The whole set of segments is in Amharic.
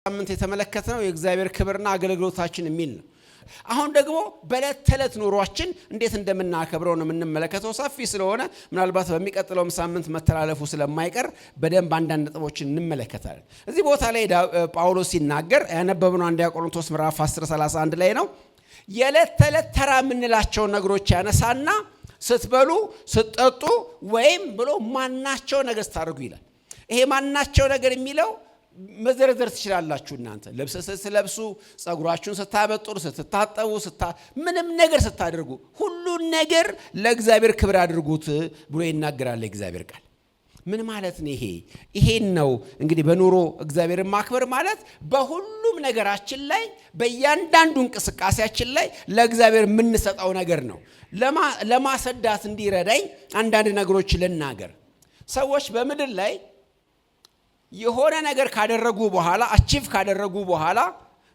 ሳምንት የተመለከተነው የእግዚአብሔር ክብርና አገልግሎታችን የሚል ነው። አሁን ደግሞ በዕለት ተዕለት ኑሯችን እንዴት እንደምናከብረው ነው የምንመለከተው። ሰፊ ስለሆነ ምናልባት በሚቀጥለው ሳምንት መተላለፉ ስለማይቀር በደንብ አንዳንድ ነጥቦችን እንመለከታለን። እዚህ ቦታ ላይ ጳውሎስ ሲናገር ያነበብነው አንደኛ ቆሮንቶስ ምዕራፍ 10:31 ላይ ነው። የዕለት ተዕለት ተራ የምንላቸው ነገሮች ያነሳና ስትበሉ ስትጠጡ ወይም ብሎ ማናቸው ነገር ስታደርጉ ይላል። ይሄ ማናቸው ነገር የሚለው መዘርዘር ትችላላችሁ። እናንተ ልብስ ስትለብሱ፣ ጸጉራችሁን ስታበጥሩ፣ ስትታጠቡ፣ ምንም ነገር ስታደርጉ ሁሉን ነገር ለእግዚአብሔር ክብር አድርጉት ብሎ ይናገራል የእግዚአብሔር ቃል። ምን ማለት ነው? ይሄን ነው እንግዲህ በኑሮ እግዚአብሔርን ማክበር ማለት በሁሉም ነገራችን ላይ በእያንዳንዱ እንቅስቃሴያችን ላይ ለእግዚአብሔር የምንሰጠው ነገር ነው። ለማሰዳት እንዲረዳኝ አንዳንድ ነገሮች ልናገር። ሰዎች በምድር ላይ የሆነ ነገር ካደረጉ በኋላ አቺቭ ካደረጉ በኋላ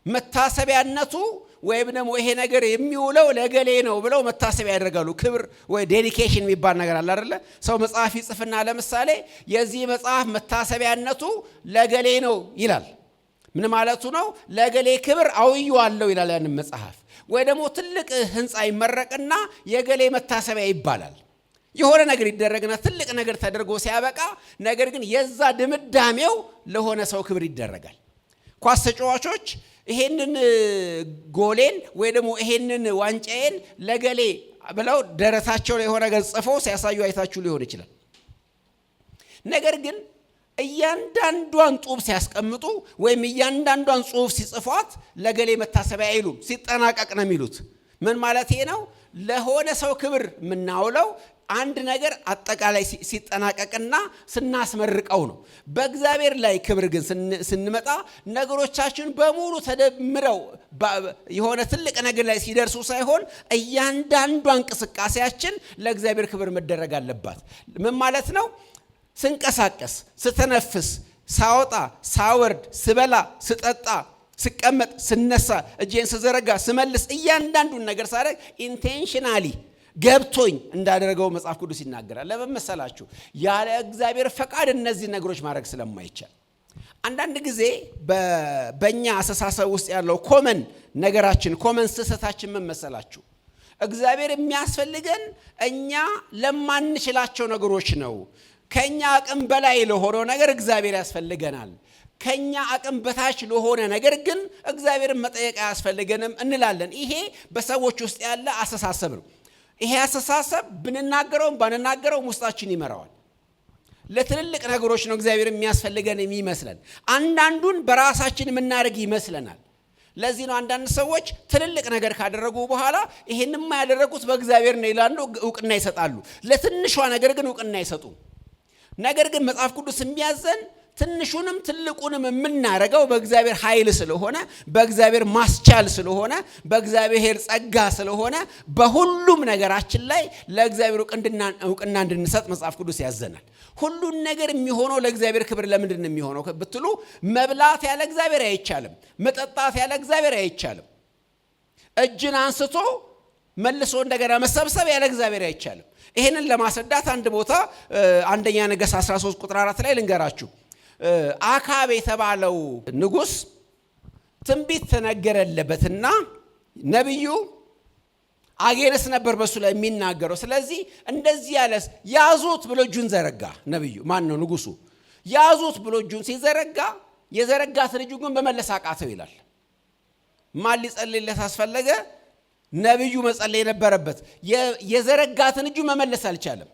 መታሰቢያነቱ ወይም ደግሞ ይሄ ነገር የሚውለው ለገሌ ነው ብለው መታሰቢያ ያደርጋሉ። ክብር ወይ ዴዲኬሽን የሚባል ነገር አለ አይደለ? ሰው መጽሐፍ ይጽፍና ለምሳሌ የዚህ መጽሐፍ መታሰቢያነቱ ለገሌ ነው ይላል። ምን ማለቱ ነው? ለገሌ ክብር አውየዋለሁ ይላል ያንን መጽሐፍ። ወይ ደግሞ ትልቅ ህንጻ ይመረቅና የገሌ መታሰቢያ ይባላል። የሆነ ነገር ይደረግና ትልቅ ነገር ተደርጎ ሲያበቃ ነገር ግን የዛ ድምዳሜው ለሆነ ሰው ክብር ይደረጋል። ኳስ ተጫዋቾች ይሄንን ጎሌን ወይ ደግሞ ይሄንን ዋንጫዬን ለገሌ ብለው ደረታቸው ላይ የሆነ ነገር ጽፈው ሲያሳዩ አይታችሁ ሊሆን ይችላል። ነገር ግን እያንዳንዷን ጡብ ሲያስቀምጡ ወይም እያንዳንዷን ጽሑፍ ሲጽፏት ለገሌ መታሰቢያ አይሉም፣ ሲጠናቀቅ ነው የሚሉት። ምን ማለት ነው? ለሆነ ሰው ክብር የምናውለው አንድ ነገር አጠቃላይ ሲጠናቀቅና ስናስመርቀው ነው። በእግዚአብሔር ላይ ክብር ግን ስንመጣ ነገሮቻችን በሙሉ ተደምረው የሆነ ትልቅ ነገር ላይ ሲደርሱ ሳይሆን እያንዳንዷ እንቅስቃሴያችን ለእግዚአብሔር ክብር መደረግ አለባት። ምን ማለት ነው? ስንቀሳቀስ፣ ስተነፍስ፣ ሳወጣ፣ ሳወርድ፣ ስበላ፣ ስጠጣ፣ ስቀመጥ፣ ስነሳ፣ እጄን ስዘረጋ፣ ስመልስ እያንዳንዱን ነገር ሳደርግ ኢንቴንሽናሊ ገብቶኝ እንዳደረገው መጽሐፍ ቅዱስ ይናገራል። ለምን መሰላችሁ? ያለ እግዚአብሔር ፈቃድ እነዚህ ነገሮች ማድረግ ስለማይቻል። አንዳንድ ጊዜ በእኛ አስተሳሰብ ውስጥ ያለው ኮመን ነገራችን ኮመን ስህተታችን ምን መሰላችሁ? እግዚአብሔር የሚያስፈልገን እኛ ለማንችላቸው ነገሮች ነው። ከኛ አቅም በላይ ለሆነው ነገር እግዚአብሔር ያስፈልገናል። ከኛ አቅም በታች ለሆነ ነገር ግን እግዚአብሔርን መጠየቅ አያስፈልገንም እንላለን። ይሄ በሰዎች ውስጥ ያለ አስተሳሰብ ነው። ይሄ አስተሳሰብ ብንናገረውም ባንናገረውም ውስጣችን ይመራዋል። ለትልልቅ ነገሮች ነው እግዚአብሔር የሚያስፈልገን የሚመስለን። አንዳንዱን በራሳችን የምናደርግ ይመስለናል። ለዚህ ነው አንዳንድ ሰዎች ትልልቅ ነገር ካደረጉ በኋላ ይሄንማ ያደረጉት በእግዚአብሔር ነው ይላሉ፣ እውቅና ይሰጣሉ። ለትንሿ ነገር ግን እውቅና አይሰጡም። ነገር ግን መጽሐፍ ቅዱስ የሚያዘን ትንሹንም ትልቁንም የምናደርገው በእግዚአብሔር ኃይል ስለሆነ፣ በእግዚአብሔር ማስቻል ስለሆነ፣ በእግዚአብሔር ጸጋ ስለሆነ በሁሉም ነገራችን ላይ ለእግዚአብሔር እውቅና እንድንሰጥ መጽሐፍ ቅዱስ ያዘናል። ሁሉን ነገር የሚሆነው ለእግዚአብሔር ክብር ለምንድን ነው የሚሆነው ብትሉ፣ መብላት ያለ እግዚአብሔር አይቻልም። መጠጣት ያለ እግዚአብሔር አይቻልም። እጅን አንስቶ መልሶ እንደገና መሰብሰብ ያለ እግዚአብሔር አይቻልም። ይሄንን ለማስረዳት አንድ ቦታ አንደኛ ነገሥት 13 ቁጥር 4 ላይ ልንገራችሁ። አካብ የተባለው ንጉሥ ትንቢት ተነገረለበትና ነቢዩ አጌነስ ነበር በሱ ላይ የሚናገረው። ስለዚህ እንደዚህ ያለስ ያዙት ብሎ እጁን ዘረጋ። ነቢዩ ማን ነው? ንጉሱ ያዙት ብሎ እጁን ሲዘረጋ የዘረጋት ልጁ ግን በመለስ አቃተው ይላል። ማን ሊጸልይለት አስፈለገ? ነቢዩ መጸለይ ነበረበት። የዘረጋትን እጁ መመለስ አልቻለም።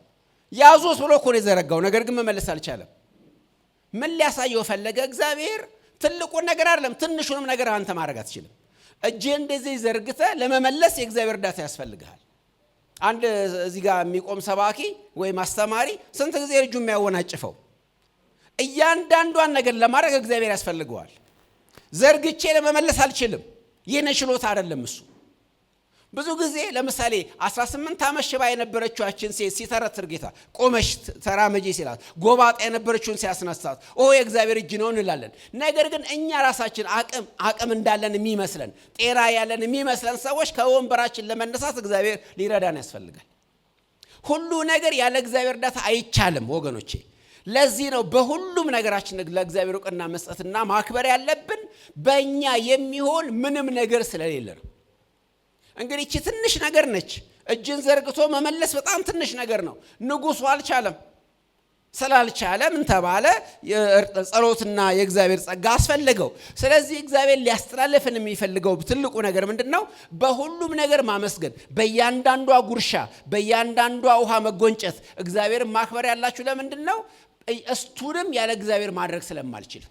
ያዙት ብሎ እኮ ነው የዘረጋው፣ ነገር ግን መመለስ አልቻለም። ምን ሊያሳየው ፈለገ? እግዚአብሔር ትልቁን ነገር አይደለም ትንሹንም ነገር አንተ ማድረግ አትችልም። እጅህን እንደዚህ ዘርግተህ ለመመለስ የእግዚአብሔር እርዳታ ያስፈልግሃል። አንድ እዚህ ጋር የሚቆም ሰባኪ ወይም አስተማሪ ስንት ጊዜ እጁ የሚያወናጭፈው? እያንዳንዷን ነገር ለማድረግ እግዚአብሔር ያስፈልገዋል። ዘርግቼ ለመመለስ አልችልም። ይህን ችሎታ አይደለም እሱ። ብዙ ጊዜ ለምሳሌ 18 ዓመት ሽባ የነበረችዋችን ሴት ሲተረትር ጌታ ቆመሽ ተራመጂ ሲላት፣ ጎባጣ የነበረችውን ሲያስነሳት የእግዚአብሔር እጅ ነው እንላለን። ነገር ግን እኛ ራሳችን አቅም እንዳለን የሚመስለን፣ ጤና ያለን የሚመስለን ሰዎች ከወንበራችን ለመነሳት እግዚአብሔር ሊረዳን ያስፈልጋል። ሁሉ ነገር ያለ እግዚአብሔር እርዳታ አይቻልም ወገኖቼ። ለዚህ ነው በሁሉም ነገራችን ለእግዚአብሔር ዕውቅና መስጠትና ማክበር ያለብን በእኛ የሚሆን ምንም ነገር ስለሌለ ነው። እንግዲህ እቺ ትንሽ ነገር ነች። እጅን ዘርግቶ መመለስ በጣም ትንሽ ነገር ነው። ንጉሡ አልቻለም። ስላልቻለ ምን ተባለ? ጸሎትና የእግዚአብሔር ጸጋ አስፈልገው። ስለዚህ እግዚአብሔር ሊያስተላልፈን የሚፈልገው ትልቁ ነገር ምንድነው? በሁሉም ነገር ማመስገን፣ በእያንዳንዷ ጉርሻ፣ በእያንዳንዷ ውሃ መጎንጨት እግዚአብሔርን ማክበር ያላችሁ ለምንድነው? እሱንም ያለ እግዚአብሔር ማድረግ ስለማልችል።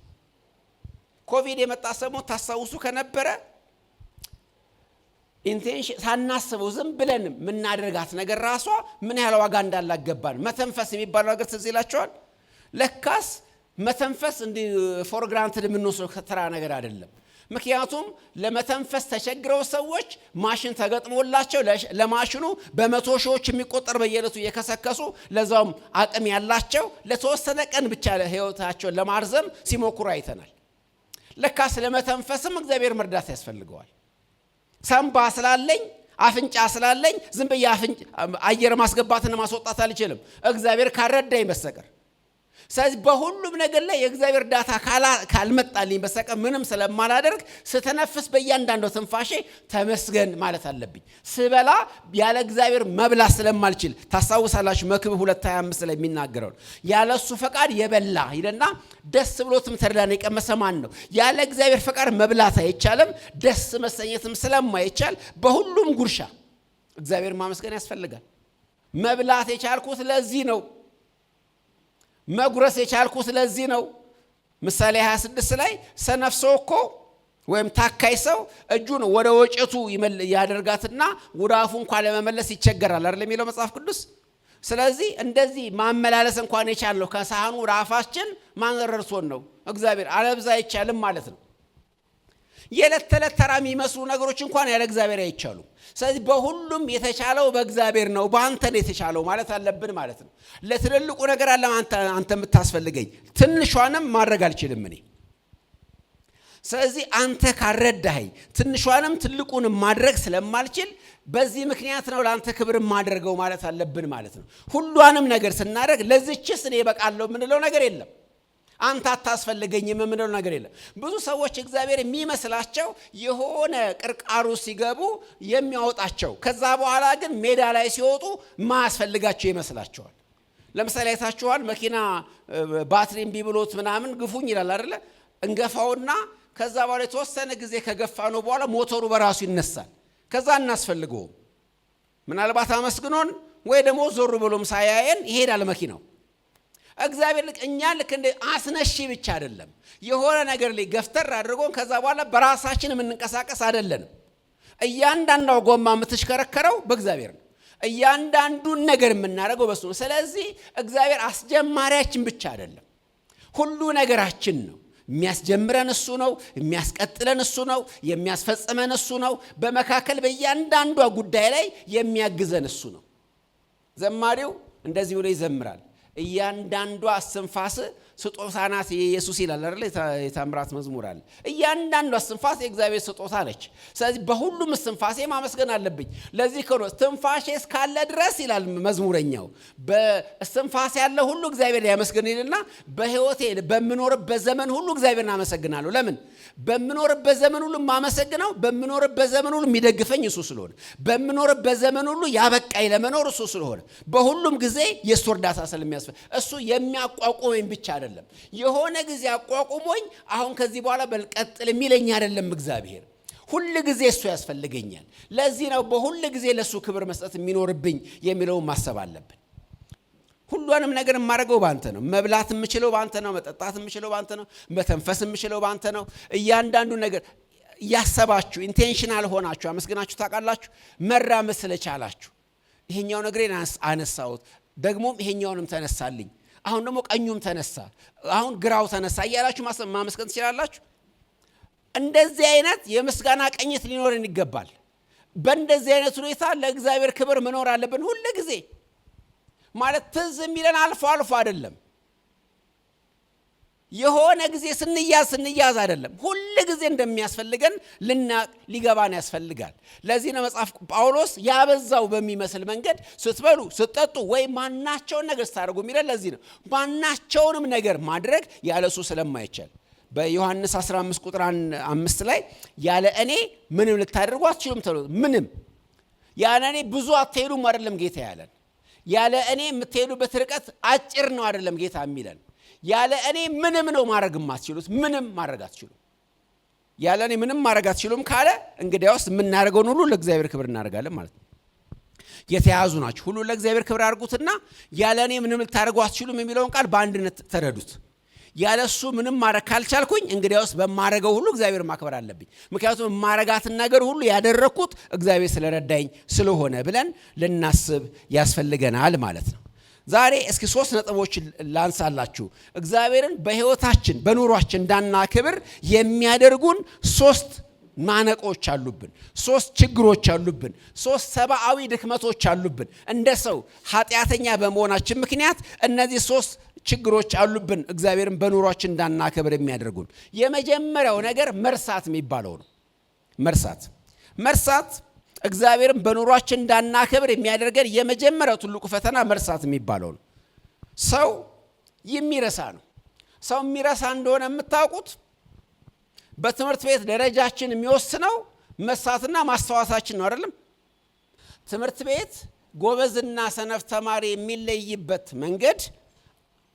ኮቪድ የመጣ ሰሞን ታስታውሱ ከነበረ ኢንቴንሽን ሳናስበው ዝም ብለን ምናደርጋት ነገር ራሷ ምን ያህል ዋጋ እንዳላገባን መተንፈስ የሚባለው ነገር ትዝ ይላችኋል። ለካስ መተንፈስ እንደ ፎር ግራንትድ የምንወስደው ከተራ ነገር አይደለም። ምክንያቱም ለመተንፈስ ተቸግረው ሰዎች ማሽን ተገጥሞላቸው ለማሽኑ በመቶ ሺዎች የሚቆጠር በየዕለቱ እየከሰከሱ ለዛውም አቅም ያላቸው ለተወሰነ ቀን ብቻ ህይወታቸውን ለማርዘም ሲሞክሩ አይተናል። ለካስ ለመተንፈስም እግዚአብሔር መርዳት ያስፈልገዋል። ሳምባ ስላለኝ አፍንጫ ስላለኝ ዝም ብዬ አየር ማስገባትና ማስወጣት አልችልም እግዚአብሔር ካረዳኝ በስተቀር። ስለዚህ በሁሉም ነገር ላይ የእግዚአብሔር ዳታ ካልመጣልኝ በስተቀር ምንም ስለማላደርግ ስተነፍስ በእያንዳንዱ ትንፋሼ ተመስገን ማለት አለብኝ። ስበላ ያለ እግዚአብሔር መብላት ስለማልችል ታስታውሳላችሁ መክብብ 2:25 ላይ የሚናገረው ያለሱ ፈቃድ የበላ ይለና ደስ ብሎትም ተድላን የቀመሰ ማን ነው? ያለ እግዚአብሔር ፈቃድ መብላት አይቻልም። ደስ መሰኘትም ስለማይቻል በሁሉም ጉርሻ እግዚአብሔር ማመስገን ያስፈልጋል። መብላት የቻልኩት ለዚህ ነው። መጉረስ የቻልኩ ስለዚህ ነው። ምሳሌ 26 ላይ ሰነፍ ሰው እኮ ወይም ታካይ ሰው እጁን ወደ ወጨቱ ያደርጋትና ወደ አፉ እንኳን ለመመለስ ይቸገራል አይደል የሚለው መጽሐፍ ቅዱስ። ስለዚህ እንደዚህ ማመላለስ እንኳን የቻለው ከሳህኑ ራፋችን ማንረርሶን ነው እግዚአብሔር አለብዛ አይቻልም ማለት ነው። የዕለት ተዕለት ተራ የሚመስሉ ነገሮች እንኳን ያለ እግዚአብሔር አይቻሉም። ስለዚህ በሁሉም የተቻለው በእግዚአብሔር ነው። በአንተ ነው የተቻለው ማለት አለብን ማለት ነው። ለትልልቁ ነገር አለ አንተ የምታስፈልገኝ ትንሿንም ማድረግ አልችልም እኔ። ስለዚህ አንተ ካረዳኸኝ ትንሿንም ትልቁንም ማድረግ ስለማልችል በዚህ ምክንያት ነው ለአንተ ክብር ማድረገው ማለት አለብን ማለት ነው። ሁሉንም ነገር ስናደርግ ለዚህችስ እኔ በቃለሁ ምንለው ነገር የለም። አንተ አታስፈልገኝም የምንለው ነገር የለም። ብዙ ሰዎች እግዚአብሔር የሚመስላቸው የሆነ ቅርቃሩ ሲገቡ የሚያወጣቸው ከዛ በኋላ ግን ሜዳ ላይ ሲወጡ ማያስፈልጋቸው ይመስላቸዋል። ለምሳሌ አይታችኋል መኪና ባትሪም ቢብሎት ምናምን ግፉኝ ይላል አይደለ? እንገፋውና ከዛ በኋላ የተወሰነ ጊዜ ከገፋ ነው በኋላ ሞተሩ በራሱ ይነሳል። ከዛ እናስፈልገው ምናልባት አመስግኖን ወይ ደግሞ ዞር ብሎም ሳያየን ይሄዳል መኪናው። እግዚአብሔር እኛ ልክ እንደ አስነሺ ብቻ አይደለም የሆነ ነገር ላይ ገፍተር አድርጎን ከዛ በኋላ በራሳችን የምንንቀሳቀስ አይደለንም። እያንዳንዱ ጎማ የምትሽከረከረው በእግዚአብሔር ነው። እያንዳንዱን ነገር የምናደርገው በሱ ነው። ስለዚህ እግዚአብሔር አስጀማሪያችን ብቻ አይደለም፣ ሁሉ ነገራችን ነው። የሚያስጀምረን እሱ ነው፣ የሚያስቀጥለን እሱ ነው፣ የሚያስፈጽመን እሱ ነው። በመካከል በእያንዳንዷ ጉዳይ ላይ የሚያግዘን እሱ ነው። ዘማሪው እንደዚህ ብሎ ይዘምራል። እያንዳንዷ እስትንፋስ ስጦታ ናት የኢየሱስ ይላል አይደል? የታምራት መዝሙር አለ። እያንዳንዷ እስትንፋስ የእግዚአብሔር ስጦታ ነች። ስለዚህ በሁሉም እስትንፋሴ ማመስገን አለብኝ። ለዚህ ከሆነ እስትንፋሴ እስካለ ድረስ ይላል መዝሙረኛው በእስትንፋሴ ያለ ሁሉ እግዚአብሔር ያመስገን ይልና በህይወቴ በመኖርበት ዘመን ሁሉ እግዚአብሔርን አመሰግናለሁ። ለምን? በመኖርበት ዘመን ሁሉ ማመሰግነው በመኖርበት ዘመን ሁሉ የሚደግፈኝ እሱ ስለሆነ፣ በመኖርበት ዘመን ሁሉ ያበቃኝ ለመኖር እሱ ስለሆነ፣ በሁሉም ጊዜ የእሱ እርዳታ ስለሚያስፈልግ እሱ የሚያቋቁመኝ ብቻ አይደለም። የሆነ ጊዜ አቋቁሞኝ አሁን ከዚህ በኋላ በልቀጥል የሚለኝ አይደለም። እግዚአብሔር ሁሉ ጊዜ እሱ ያስፈልገኛል። ለዚህ ነው በሁሉ ጊዜ ለሱ ክብር መስጠት የሚኖርብኝ የሚለውን ማሰብ አለብን። ሁሉንም ነገር የማደርገው ባንተ ነው። መብላት የምችለው ባንተ ነው። መጠጣት የምችለው ባንተ ነው። መተንፈስ የምችለው ባንተ ነው። እያንዳንዱ ነገር ያሰባችሁ ኢንቴንሽናል ሆናችሁ አመስግናችሁ ታውቃላችሁ። መራመድ ስለቻላችሁ ይሄኛው ነገሬን አነሳሁት፣ ደግሞም ይሄኛውንም ተነሳልኝ፣ አሁን ደግሞ ቀኙም ተነሳ፣ አሁን ግራው ተነሳ እያላችሁ ማመስገን ትችላላችሁ። እንደዚህ አይነት የምስጋና ቀኝት ሊኖርን ይገባል። በእንደዚህ አይነት ሁኔታ ለእግዚአብሔር ክብር መኖር አለብን ሁሉ ጊዜ። ማለት ትዝ የሚለን አልፎ አልፎ አይደለም። የሆነ ጊዜ ስንያዝ አይደለም፣ ሁሉ ጊዜ እንደሚያስፈልገን ሊገባን ያስፈልጋል። ለዚህ ነው መጽሐፍ ጳውሎስ ያበዛው በሚመስል መንገድ ስትበሉ ስትጠጡ ወይ ማናቸውን ነገር ስታደርጉ የሚለው ለዚህ ነው። ማናቸውንም ነገር ማድረግ ያለሱ ስለማይቻል በዮሐንስ 15 ቁጥር 5 ላይ ያለ እኔ ምንም ልታደርጉ አትችሉም ተብሎ ምንም ያለ እኔ ብዙ አትሄዱም አይደለም ጌታ ያለን። ያለ እኔ የምትሄዱበት ርቀት አጭር ነው አይደለም ጌታ የሚለን። ያለ እኔ ምንም ነው ማድረግ የማትችሉት፣ ምንም ማድረግ አትችሉም። ያለ እኔ ምንም ማድረግ አትችሉም ካለ እንግዲያውስ የምናደርገውን ሁሉ ለእግዚአብሔር ክብር እናደርጋለን ማለት ነው። የተያዙ ናችሁ ሁሉ ለእግዚአብሔር ክብር አድርጉትና ያለ እኔ ምንም ልታደርጉ አትችሉም የሚለውን ቃል በአንድነት ተረዱት። ያለሱ ምንም ማድረግ ካልቻልኩኝ እንግዲያውስ በማረገው ሁሉ እግዚአብሔር ማክበር አለብኝ። ምክንያቱም ማረጋትን ነገር ሁሉ ያደረኩት እግዚአብሔር ስለረዳኝ ስለሆነ ብለን ልናስብ ያስፈልገናል ማለት ነው። ዛሬ እስኪ 3 ነጥቦች ላንሳላችሁ። እግዚአብሔርን በህይወታችን በኑሯችን እንዳናከብር የሚያደርጉን 3 ማነቆች አሉብን፣ 3 ችግሮች አሉብን፣ 3 ሰብአዊ ድክመቶች አሉብን። እንደ ሰው ኃጢአተኛ በመሆናችን ምክንያት እነዚህ 3 ችግሮች አሉብን እግዚአብሔርን በኑሯችን እንዳናከብር የሚያደርጉን። የመጀመሪያው ነገር መርሳት የሚባለው ነው። መርሳት እግዚአብሔርን በኑሯችን እንዳናከብር የሚያደርገን የመጀመሪያው ትልቁ ፈተና መርሳት የሚባለው ነው። ሰው የሚረሳ ነው። ሰው የሚረሳ እንደሆነ የምታውቁት በትምህርት ቤት ደረጃችን የሚወስነው መሳትና ማስተዋሳችን ነው አይደለም? ትምህርት ቤት ጎበዝና ሰነፍ ተማሪ የሚለይበት መንገድ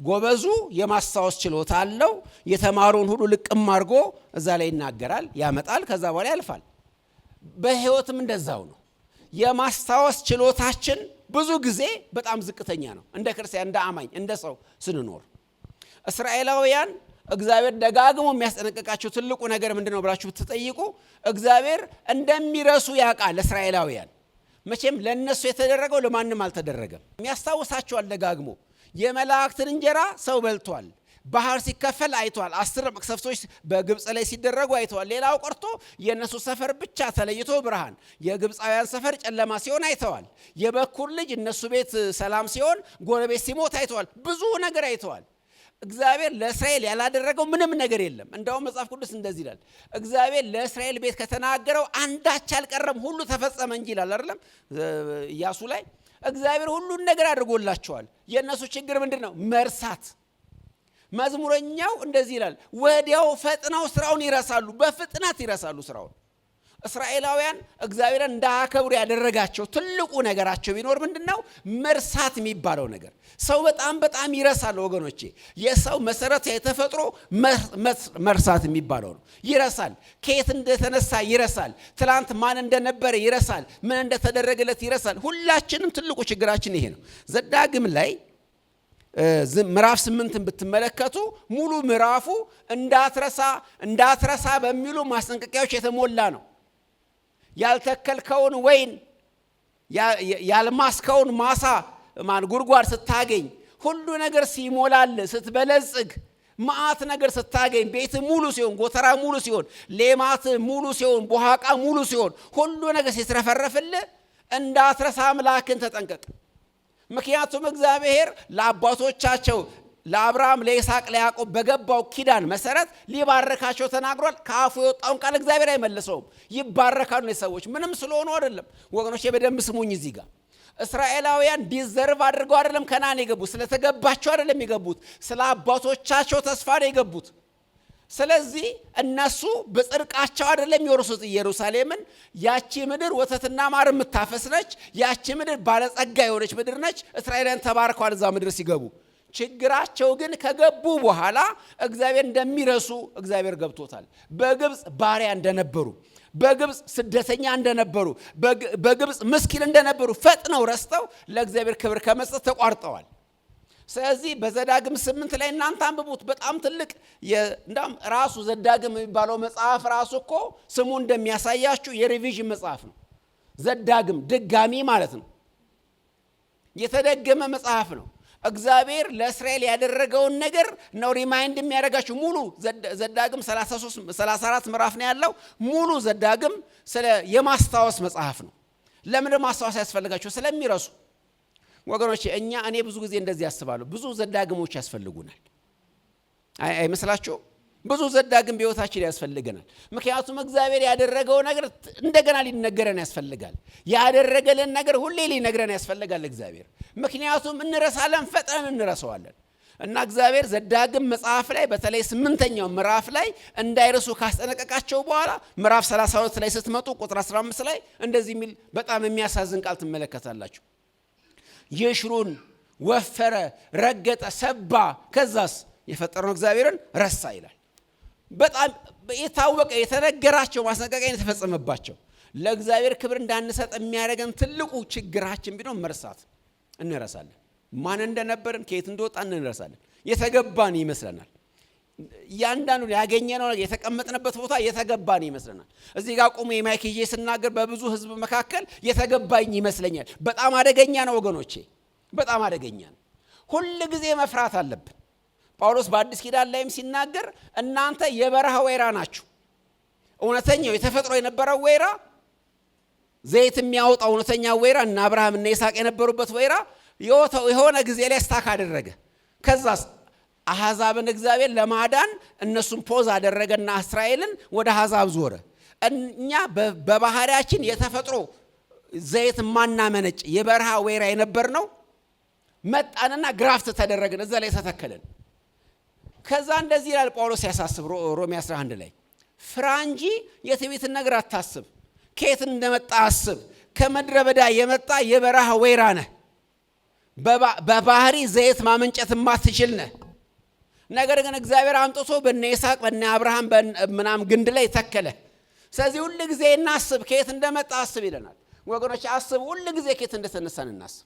ጎበዙ የማስታወስ ችሎታ አለው። የተማሩን ሁሉ ልቅም አድርጎ እዛ ላይ ይናገራል፣ ያመጣል፣ ከዛ በኋላ ያልፋል። በህይወትም እንደዛው ነው። የማስታወስ ችሎታችን ብዙ ጊዜ በጣም ዝቅተኛ ነው። እንደ ክርስቲያን፣ እንደ አማኝ፣ እንደ ሰው ስንኖር እስራኤላውያን እግዚአብሔር ደጋግሞ የሚያስጠነቅቃቸው ትልቁ ነገር ምንድነው ብላችሁ ብትጠይቁ እግዚአብሔር እንደሚረሱ ያውቃል። እስራኤላውያን መቼም ለነሱ የተደረገው ለማንም አልተደረገም። የሚያስታውሳቸዋል ደጋግሞ። የመላእክትን እንጀራ ሰው በልቷል። ባህር ሲከፈል አይቷል። 10 መቅሰፍቶች በግብጽ ላይ ሲደረጉ አይተዋል። ሌላው ቀርቶ የነሱ ሰፈር ብቻ ተለይቶ ብርሃን፣ የግብፃውያን ሰፈር ጨለማ ሲሆን አይተዋል። የበኩር ልጅ እነሱ ቤት ሰላም ሲሆን ጎረቤት ሲሞት አይተዋል። ብዙ ነገር አይተዋል። እግዚአብሔር ለእስራኤል ያላደረገው ምንም ነገር የለም። እንደውም መጽሐፍ ቅዱስ እንደዚህ ይላል፣ እግዚአብሔር ለእስራኤል ቤት ከተናገረው አንዳች አልቀረም፣ ሁሉ ተፈጸመ እንጂ ይላል አይደለም? ኢያሱ ላይ እግዚአብሔር ሁሉን ነገር አድርጎላቸዋል። የእነሱ ችግር ምንድን ነው? መርሳት። መዝሙረኛው እንደዚህ ይላል፣ ወዲያው ፈጥነው ስራውን ይረሳሉ፣ በፍጥነት ይረሳሉ ስራውን። እስራኤላውያን እግዚአብሔርን እንዳያከብሩ ያደረጋቸው ትልቁ ነገራቸው ቢኖር ምንድነው? መርሳት የሚባለው ነገር። ሰው በጣም ይረሳል ወገኖቼ። የሰው መሰረት የተፈጥሮ መርሳት የሚባለው ነው። ይረሳል። ከየት እንደተነሳ ይረሳል። ትላንት ማን እንደነበረ ይረሳል። ምን እንደተደረገለት ይረሳል። ሁላችንም ትልቁ ችግራችን ይሄ ነው። ዘዳግም ላይ ምዕራፍ 8ን ብትመለከቱ ሙሉ ምዕራፉ እንዳትረሳ በሚሉ ማስጠንቀቂያዎች የተሞላ ነው። ያልተከልከውን ወይን ያልማስከውን ማሳ ጉድጓድ ስታገኝ፣ ሁሉ ነገር ሲሞላል፣ ስትበለጽግ፣ ማአት ነገር ስታገኝ፣ ቤት ሙሉ ሲሆን፣ ጎተራ ሙሉ ሲሆን፣ ሌማት ሙሉ ሲሆን፣ ቦሃቃ ሙሉ ሲሆን፣ ሁሉ ነገር ሲትረፈረፍልህ እንዳትረሳ አምላክን ተጠንቀቅ። ምክንያቱም እግዚአብሔር ለአባቶቻቸው ለአብርሃም፣ ለይስሐቅ፣ ለያዕቆብ በገባው ኪዳን መሰረት ሊባረካቸው ተናግሯል። ከአፉ የወጣውን ቃል እግዚአብሔር አይመልሰውም። ይባረካሉ ሰዎች ምንም ስለሆኑ አይደለም ወገኖች። በደንብ ስሙኝ። እዚህ ጋር እስራኤላውያን ዲዘርቭ አድርገው አይደለም ከናን የገቡት፣ ስለተገባቸው አይደለም የገቡት፣ ስለ አባቶቻቸው ተስፋ ነው የገቡት። ስለዚህ እነሱ በጽድቃቸው አይደለም የወረሱት ኢየሩሳሌምን። ያቺ ምድር ወተትና ማር የምታፈስ ነች። ያቺ ምድር ባለጸጋ የሆነች ምድር ነች። እስራኤላውያን ተባርከዋል እዛ ምድር ሲገቡ። ችግራቸው ግን ከገቡ በኋላ እግዚአብሔር እንደሚረሱ እግዚአብሔር ገብቶታል። በግብጽ ባሪያ እንደነበሩ፣ በግብጽ ስደተኛ እንደነበሩ፣ በግብጽ ምስኪን እንደነበሩ ፈጥነው ረስተው ለእግዚአብሔር ክብር ከመስጠት ተቋርጠዋል። ስለዚህ በዘዳግም 8 ላይ እናንተ አንብቡት። በጣም ትልቅ እንደም ራሱ ዘዳግም የሚባለው መጽሐፍ ራሱ እኮ ስሙ እንደሚያሳያችሁ የሪቪዥን መጽሐፍ ነው። ዘዳግም ድጋሚ ማለት ነው። የተደገመ መጽሐፍ ነው። እግዚአብሔር ለእስራኤል ያደረገውን ነገር ነው ሪማይንድ የሚያደርጋችሁ። ሙሉ ዘዳግም 34 ምዕራፍ ነው ያለው። ሙሉ ዘዳግም ስለ የማስታወስ መጽሐፍ ነው። ለምን ማስታወስ ያስፈልጋቸው? ስለሚረሱ ወገኖች። እኔ ብዙ ጊዜ እንደዚህ ያስባለሁ። ብዙ ዘዳግሞች ያስፈልጉናል። አይመስላችሁ? ብዙ ዘዳግም በሕይወታችን ያስፈልገናል። ምክንያቱም እግዚአብሔር ያደረገው ነገር እንደገና ሊነገረን ያስፈልጋል። ያደረገልን ነገር ሁሌ ሊነግረን ያስፈልጋል እግዚአብሔር። ምክንያቱም እንረሳለን፣ ፈጥነን እንረሳዋለን። እና እግዚአብሔር ዘዳግም መጽሐፍ ላይ በተለይ 8ኛው ምዕራፍ ላይ እንዳይረሱ ካስጠነቀቃቸው በኋላ ምዕራፍ 32 ላይ ስትመጡ ቁጥር 15 ላይ እንደዚህ የሚል በጣም የሚያሳዝን ቃል ትመለከታላችሁ። ይሽሩን ወፈረ፣ ረገጠ፣ ሰባ፣ ከዛስ የፈጠረውን እግዚአብሔርን ረሳ ይላል። በጣም የታወቀ የተነገራቸው ማስጠንቀቂያ የተፈጸመባቸው ለእግዚአብሔር ክብር እንዳንሰጥ የሚያደርገን ትልቁ ችግራችን ቢኖር መርሳት። እንረሳለን። ማን እንደነበርን ከየት እንደወጣን እንረሳለን። የተገባን ይመስለናል። ያንዳንዱን ያገኘነው ነገር የተቀመጥንበት ቦታ የተገባን ይመስለናል። እዚህ ጋር ቆሞ የማይክ ይዤ ስናገር በብዙ ሕዝብ መካከል የተገባኝ ይመስለኛል። በጣም አደገኛ ነው ወገኖቼ፣ በጣም አደገኛ ነው። ሁል ጊዜ መፍራት አለብን። ጳውሎስ በአዲስ ኪዳን ላይም ሲናገር እናንተ የበረሃ ወይራ ናችሁ። እውነተኛው የተፈጥሮ የነበረው ወይራ ዘይት የሚያወጣው እውነተኛ ወይራ እና አብርሃም እና ይስሐቅ የነበሩበት ወይራ የሆነ ጊዜ ላይ ስታክ አደረገ። ከዛስ አሕዛብን እግዚአብሔር ለማዳን እነሱን ፖዝ አደረገና እስራኤልን ወደ አሕዛብ ዞረ። እኛ በባህሪያችን የተፈጥሮ ዘይት ማናመነጭ የበረሃ ወይራ የነበር ነው። መጣንና ግራፍት ተደረገን፣ እዛ ላይ ተተከለን። ከዛ እንደዚህ ይላል ጳውሎስ ያሳስብ ሮሜ 11 ላይ ፍራ እንጂ የትዕቢትን ነገር አታስብ፣ ከየት እንደመጣ አስብ። ከምድረ በዳ የመጣ የበረሃ ወይራ ነህ። በባህሪ ዘይት ማመንጨት ማትችል ነህ። ነገር ግን እግዚአብሔር አምጥቶ በእነ ይስሐቅ በእነ አብርሃም ምናም ግንድ ላይ ተከለ። ስለዚህ ሁሉ ጊዜ እናስብ፣ ከየት እንደመጣ አስብ ይለናል። ወገኖች አስብ፣ ሁሉ ጊዜ ከየት እንደተነሳን እናስብ።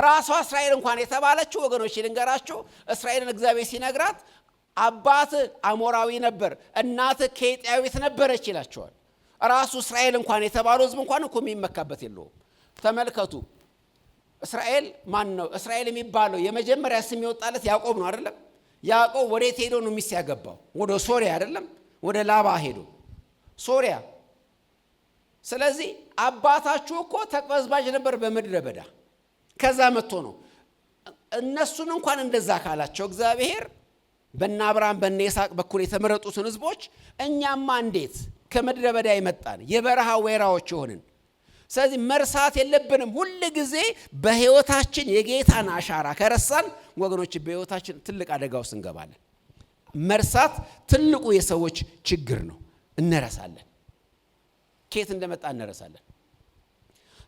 ራሷ እስራኤል እንኳን የተባለችው ወገኖች ልንገራችሁ፣ እስራኤልን እግዚአብሔር ሲነግራት አባት አሞራዊ ነበር፣ እናት ኬጢያዊት ነበረች ይላቸዋል። ራሱ እስራኤል እንኳን የተባለው ሕዝብ እንኳን እኮ የሚመካበት የለውም። ተመልከቱ፣ እስራኤል ማን ነው? እስራኤል የሚባለው የመጀመሪያ ስም የወጣለት ያዕቆብ ነው አይደለም? ያዕቆብ ወዴት ሄዶ ነው ሚስት ያገባው? ወደ ሶሪያ አይደለም? ወደ ላባ ሄዶ ሶሪያ። ስለዚህ አባታችሁ እኮ ተቅበዝባዥ ነበር በምድረ በዳ፣ ከዛ መጥቶ ነው። እነሱን እንኳን እንደዛ ካላቸው እግዚአብሔር በእነ አብርሃም በእነ ይስሐቅ በኩል የተመረጡትን ሕዝቦች እኛማ እንዴት ከምድረ በዳ የመጣን የበረሃ ወይራዎች የሆንን። ስለዚህ መርሳት የለብንም። ሁል ጊዜ በሕይወታችን የጌታን አሻራ ከረሳን ወገኖች በሕይወታችን ትልቅ አደጋ ውስጥ እንገባለን። መርሳት ትልቁ የሰዎች ችግር ነው። እንረሳለን። ከየት እንደመጣ እንረሳለን።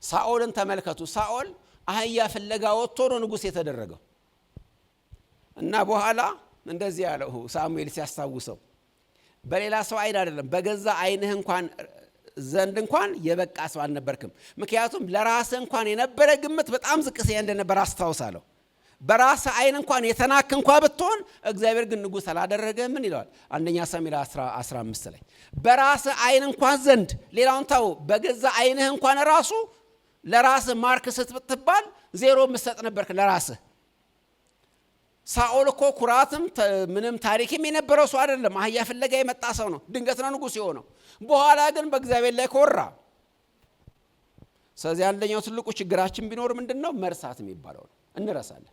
ሳኦልን ተመልከቱ። ሳኦል አህያ ፍለጋ ወጥቶ ነው ንጉሥ የተደረገው እና በኋላ እንደዚህ ያለው ሳሙኤል ሲያስታውሰው በሌላ ሰው አይን አይደለም በገዛ አይንህ እንኳን ዘንድ እንኳን የበቃ ሰው አልነበርክም። ምክንያቱም ለራስህ እንኳን የነበረ ግምት በጣም ዝቅተኛ እንደነበር አስታውሳለሁ። በራስህ አይን እንኳን የተናክ እንኳን ብትሆን እግዚአብሔር ግን ንጉሥ አላደረገህ። ምን ይለዋል? አንደኛ ሳሙኤል 15 ላይ በራስህ አይን እንኳን ዘንድ ሌላውን ታው በገዛ አይንህ እንኳን ራሱ ለራስህ ማርክ ስትባል ዜሮ መስጠት ነበርክ ለራስህ። ሳኦል እኮ ኩራትም ምንም ታሪክም የነበረው ሰው አይደለም። አህያ ፍለጋ የመጣ ሰው ነው። ድንገት ነው ንጉሥ የሆነው። በኋላ ግን በእግዚአብሔር ላይ ኮራ። ስለዚህ አንደኛው ትልቁ ችግራችን ቢኖር ምንድነው? መርሳት የሚባለው ነው። እንረሳለን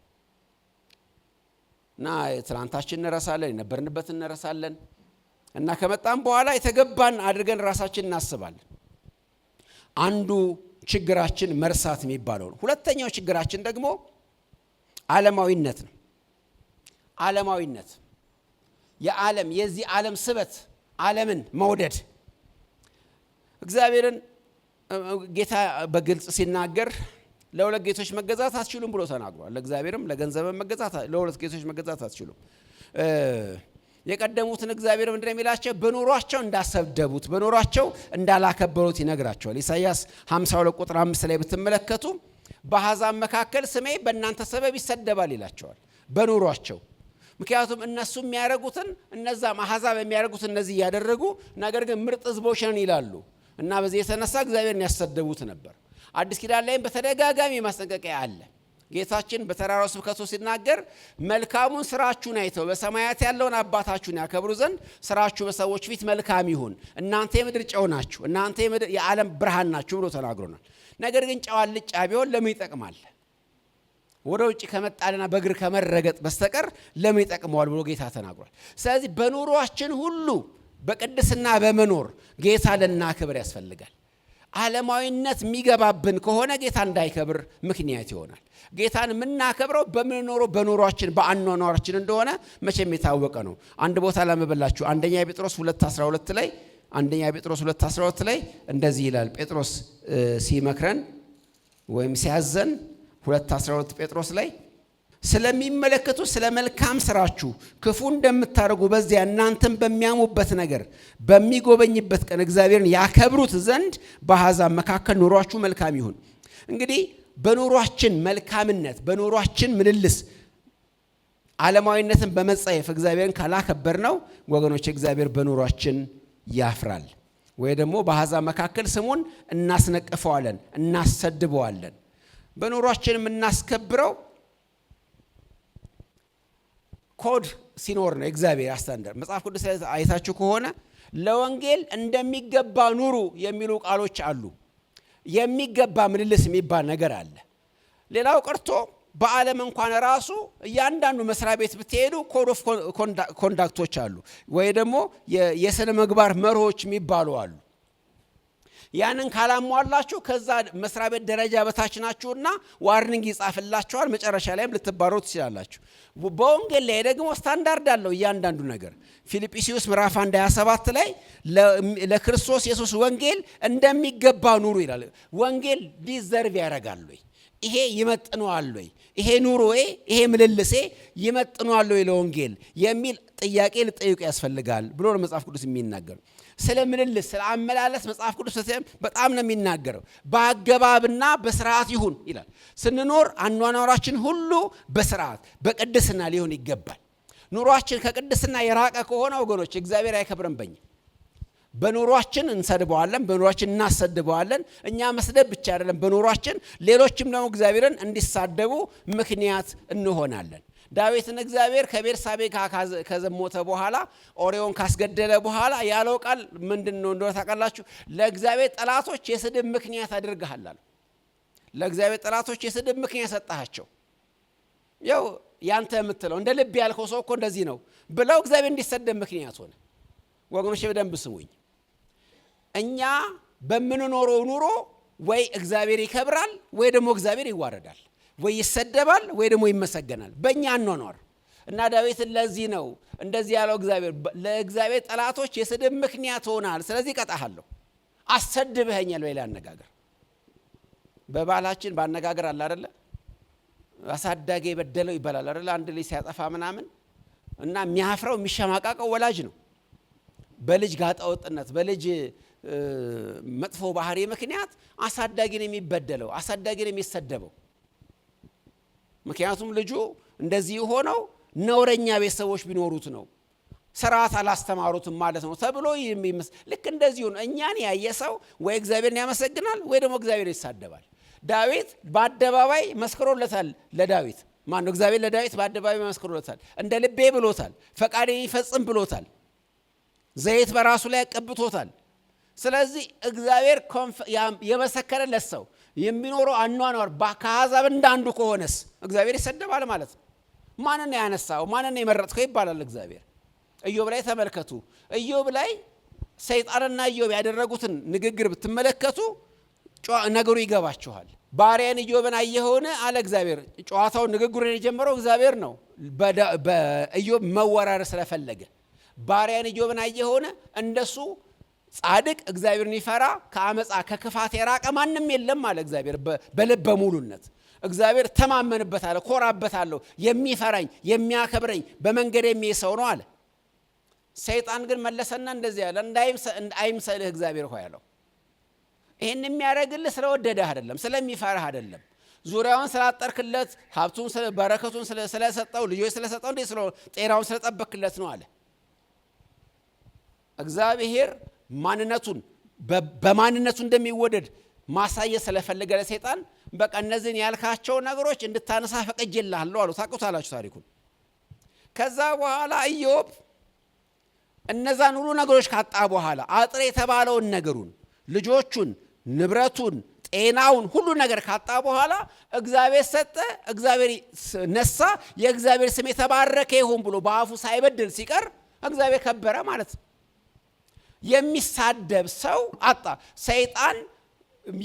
እና ትናንታችን እንረሳለን፣ የነበርንበት እንረሳለን እና ከመጣም በኋላ የተገባን አድርገን ራሳችን እናስባለን። አንዱ ችግራችን መርሳት የሚባለው ነው። ሁለተኛው ችግራችን ደግሞ ዓለማዊነት ነው። ዓለማዊነት የዓለም የዚህ ዓለም ስበት ዓለምን መውደድ። እግዚአብሔርን ጌታ በግልጽ ሲናገር ለሁለት ጌቶች መገዛት አትችሉም ብሎ ተናግሯል። ለእግዚአብሔርም ለገንዘብም መገዛት ለሁለት ጌቶች መገዛት አትችሉም። የቀደሙትን እግዚአብሔር ምንድነው የሚላቸው? በኑሯቸው እንዳሰደቡት በኑሯቸው እንዳላከበሩት ይነግራቸዋል። ኢሳይያስ 52 ቁጥር 5 ላይ ብትመለከቱ በአሕዛብ መካከል ስሜ በእናንተ ሰበብ ይሰደባል ይላቸዋል። በኑሯቸው ምክንያቱም እነሱ የሚያደርጉትን እነዛም አሕዛብ የሚያደርጉትን እነዚህ እያደረጉ ነገር ግን ምርጥ ሕዝቦች ነን ይላሉ እና በዚህ የተነሳ እግዚአብሔርን ያሰደቡት ነበር። አዲስ ኪዳን ላይም በተደጋጋሚ ማስጠንቀቂያ አለ። ጌታችን በተራራው ስብከቱ ሲናገር መልካሙን ስራችሁን አይተው በሰማያት ያለውን አባታችሁን ያከብሩ ዘንድ ስራችሁ በሰዎች ፊት መልካም ይሁን፣ እናንተ የምድር ጨው ናችሁ፣ እናንተ የዓለም ብርሃን ናችሁ ብሎ ተናግሮናል። ነገር ግን ጨው አልጫ ቢሆን ለምን ይጠቅማል? ወደ ውጭ ከመጣልና በእግር ከመረገጥ በስተቀር ለምን ይጠቅመዋል ብሎ ጌታ ተናግሯል። ስለዚህ በኑሯችን ሁሉ በቅድስና በመኖር ጌታ ልናከብር ያስፈልጋል። ዓለማዊነት የሚገባብን ከሆነ ጌታ እንዳይከብር ምክንያት ይሆናል። ጌታን የምናከብረው በምንኖረው በኑሯችን በአኗኗራችን እንደሆነ መቼም የታወቀ ነው። አንድ ቦታ ላመበላችሁ አንደኛ ጴጥሮስ 2:12 ላይ እንደዚህ ይላል። ጴጥሮስ ሲመክረን ወይም ሲያዘን 2:12 ጴጥሮስ ላይ ስለሚመለከቱ ስለ መልካም ስራችሁ ክፉ እንደምታደርጉ በዚያ እናንተም በሚያሙበት ነገር በሚጎበኝበት ቀን እግዚአብሔርን ያከብሩት ዘንድ በአሕዛብ መካከል ኑሯችሁ መልካም ይሁን። እንግዲህ በኑሯችን መልካምነት በኑሯችን ምልልስ ዓለማዊነትን በመጸየፍ እግዚአብሔርን ካላከበር ነው ወገኖች እግዚአብሔር በኑሯችን ያፍራል ወይ ደግሞ በአሕዛብ መካከል ስሙን እናስነቅፈዋለን፣ እናሰድበዋለን። በኑሯችን የምናስከብረው ኮድ ሲኖር ነው። እግዚአብሔር አስተንደር መጽሐፍ ቅዱስ አይታችሁ ከሆነ ለወንጌል እንደሚገባ ኑሩ የሚሉ ቃሎች አሉ። የሚገባ ምልልስ የሚባል ነገር አለ። ሌላው ቀርቶ በዓለም እንኳን ራሱ እያንዳንዱ መስሪያ ቤት ብትሄዱ ኮድ ኦፍ ኮንዳክቶች አሉ ወይ ደግሞ የሥነ ምግባር መርሆች የሚባሉ አሉ። ያንን ካላሟላችሁ ከዛ መስሪያ ቤት ደረጃ በታች ናችሁና ዋርኒንግ ይጻፍላችኋል። መጨረሻ ላይም ልትባረሩ ትችላላችሁ። በወንጌል ላይ ደግሞ ስታንዳርድ አለው እያንዳንዱ ነገር። ፊልጵስዩስ ምዕራፍ 1:27 ላይ ለክርስቶስ ኢየሱስ ወንጌል እንደሚገባ ኑሩ ይላል። ወንጌል ዲዘርቭ ያደርጋል ወይ? ይሄ ይመጥነዋል ወይ? ይሄ ኑሮዬ ይሄ ምልልሴ ይመጥነዋል ወይ ለወንጌል የሚል ጥያቄ ልጠይቁ ያስፈልጋል ብሎ ነው መጽሐፍ ቅዱስ የሚናገር። ስለ ምልልስ ስለ አመላለስ መጽሐፍ ቅዱስ በጣም ነው የሚናገረው። በአገባብና በስርዓት ይሁን ይላል። ስንኖር አኗኗራችን ሁሉ በስርዓት በቅድስና ሊሆን ይገባል። ኑሯችን ከቅድስና የራቀ ከሆነ ወገኖች እግዚአብሔር አይከብርም። በኑሯችን እንሰድበዋለን፣ በኑሯችን እናሰድበዋለን። እኛ መስደብ ብቻ አይደለም፣ በኑሯችን ሌሎችም ደግሞ እግዚአብሔርን እንዲሳደቡ ምክንያት እንሆናለን። ዳዊትን እግዚአብሔር ከቤርሳቤ ከዘሞተ በኋላ ኦሪዮን ካስገደለ በኋላ ያለው ቃል ምንድነው እንደሆነ ታውቃላችሁ? ለእግዚአብሔር ጠላቶች የስድብ ምክንያት አድርገሃል አለ። ለእግዚአብሔር ጠላቶች የስድብ ምክንያት ሰጣቸው። ያው ያንተ የምትለው እንደ ልብ ያልከው ሰው እኮ እንደዚህ ነው ብለው እግዚአብሔር እንዲሰደብ ምክንያት ሆነ። ወገኖች በደንብ ስሙኝ። እኛ በምንኖረው ኑሮ ወይ እግዚአብሔር ይከብራል ወይ ደግሞ እግዚአብሔር ይዋረዳል፣ ወይ ይሰደባል ወይ ደግሞ ይመሰገናል በእኛ አኗኗር። እና ዳዊትን ለዚህ ነው እንደዚህ ያለው እግዚአብሔር ለእግዚአብሔር ጠላቶች የስድብ ምክንያት ሆናል፣ ስለዚህ ቀጣሃለሁ፣ አሰድብኸኛል። በሌላ አነጋገር በባህላችን ባነጋገር አለ አይደለ? አሳዳጊ የበደለው ይባላል አይደለ? አንድ ልጅ ሲያጠፋ ምናምን እና የሚያፍረው የሚሸማቃቀው ወላጅ ነው። በልጅ ጋጠወጥነት በልጅ መጥፎ ባህሪ ምክንያት አሳዳጊ ነው የሚበደለው፣ አሳዳጊ ነው የሚሰደበው። ምክንያቱም ልጁ እንደዚህ ሆነው ነውረኛ ቤተሰቦች ቢኖሩት ነው፣ ስርዓት አላስተማሩትም ማለት ነው ተብሎ ልክ እንደዚሁ ነው። እኛን ያየ ሰው ወይ እግዚአብሔርን ያመሰግናል ወይ ደግሞ እግዚአብሔር ይሳደባል። ዳዊት በአደባባይ መስክሮለታል ለዳዊት ማነው እግዚአብሔር ለዳዊት በአደባባይ መስክሮለታል። እንደ ልቤ ብሎታል፣ ፈቃዴን ይፈጽም ብሎታል፣ ዘይት በራሱ ላይ ያቀብቶታል። ስለዚህ እግዚአብሔር የመሰከረለት ሰው የሚኖረው አኗኗር ከአሕዛብ እንዳንዱ ከሆነስ እግዚአብሔር ይሰደባል ማለት ነው። ማንን ያነሳው ማንን የመረጥከው ይባላል እግዚአብሔር። ኢዮብ ላይ ተመልከቱ። ኢዮብ ላይ ሰይጣንና ኢዮብ ያደረጉትን ንግግር ብትመለከቱ ነገሩ ይገባችኋል። ባሪያን ኢዮብን አየኸውን አለ እግዚአብሔር። ጨዋታውን ንግግሩን የጀመረው እግዚአብሔር ነው፣ በኢዮብ መወራረድ ስለፈለገ። ባሪያን ኢዮብን አየኸውን እንደሱ ጻድቅ እግዚአብሔርን ይፈራ ከአመፃ ከክፋት የራቀ ማንም የለም አለ እግዚአብሔር። በልበ ሙሉነት እግዚአብሔር ተማመንበታለሁ፣ ኮራበታለሁ፣ የሚፈራኝ የሚያከብረኝ በመንገድ የሚሄድ ሰው ነው አለ። ሰይጣን ግን መለሰና እንደዚህ ያለ አይምሰልህ እግዚአብሔር ሆይ አለው። ይህን የሚያደርግልህ ስለወደደህ አይደለም፣ ስለሚፈራህ አይደለም፣ ዙሪያውን ስላጠርክለት፣ ሀብቱን በረከቱን ስለሰጠው፣ ልጆች ስለሰጠው፣ እንዴ ጤናውን ስለጠበክለት ነው አለ። እግዚአብሔር ማንነቱን በማንነቱ እንደሚወደድ ማሳየት ስለፈለገ ለሰይጣን በቃ እነዚህን ያልካቸው ነገሮች እንድታነሳ ፈቅጄልሃለሁ አለው። ታውቁታላችሁ ታሪኩን። ከዛ በኋላ ኢዮብ እነዛን ሁሉ ነገሮች ካጣ በኋላ አጥር የተባለውን ነገሩን፣ ልጆቹን፣ ንብረቱን፣ ጤናውን ሁሉ ነገር ካጣ በኋላ እግዚአብሔር ሰጠ፣ እግዚአብሔር ነሳ፣ የእግዚአብሔር ስም የተባረከ ይሁን ብሎ በአፉ ሳይበድል ሲቀር እግዚአብሔር ከበረ ማለት ነው። የሚሳደብ ሰው አጣ። ሰይጣን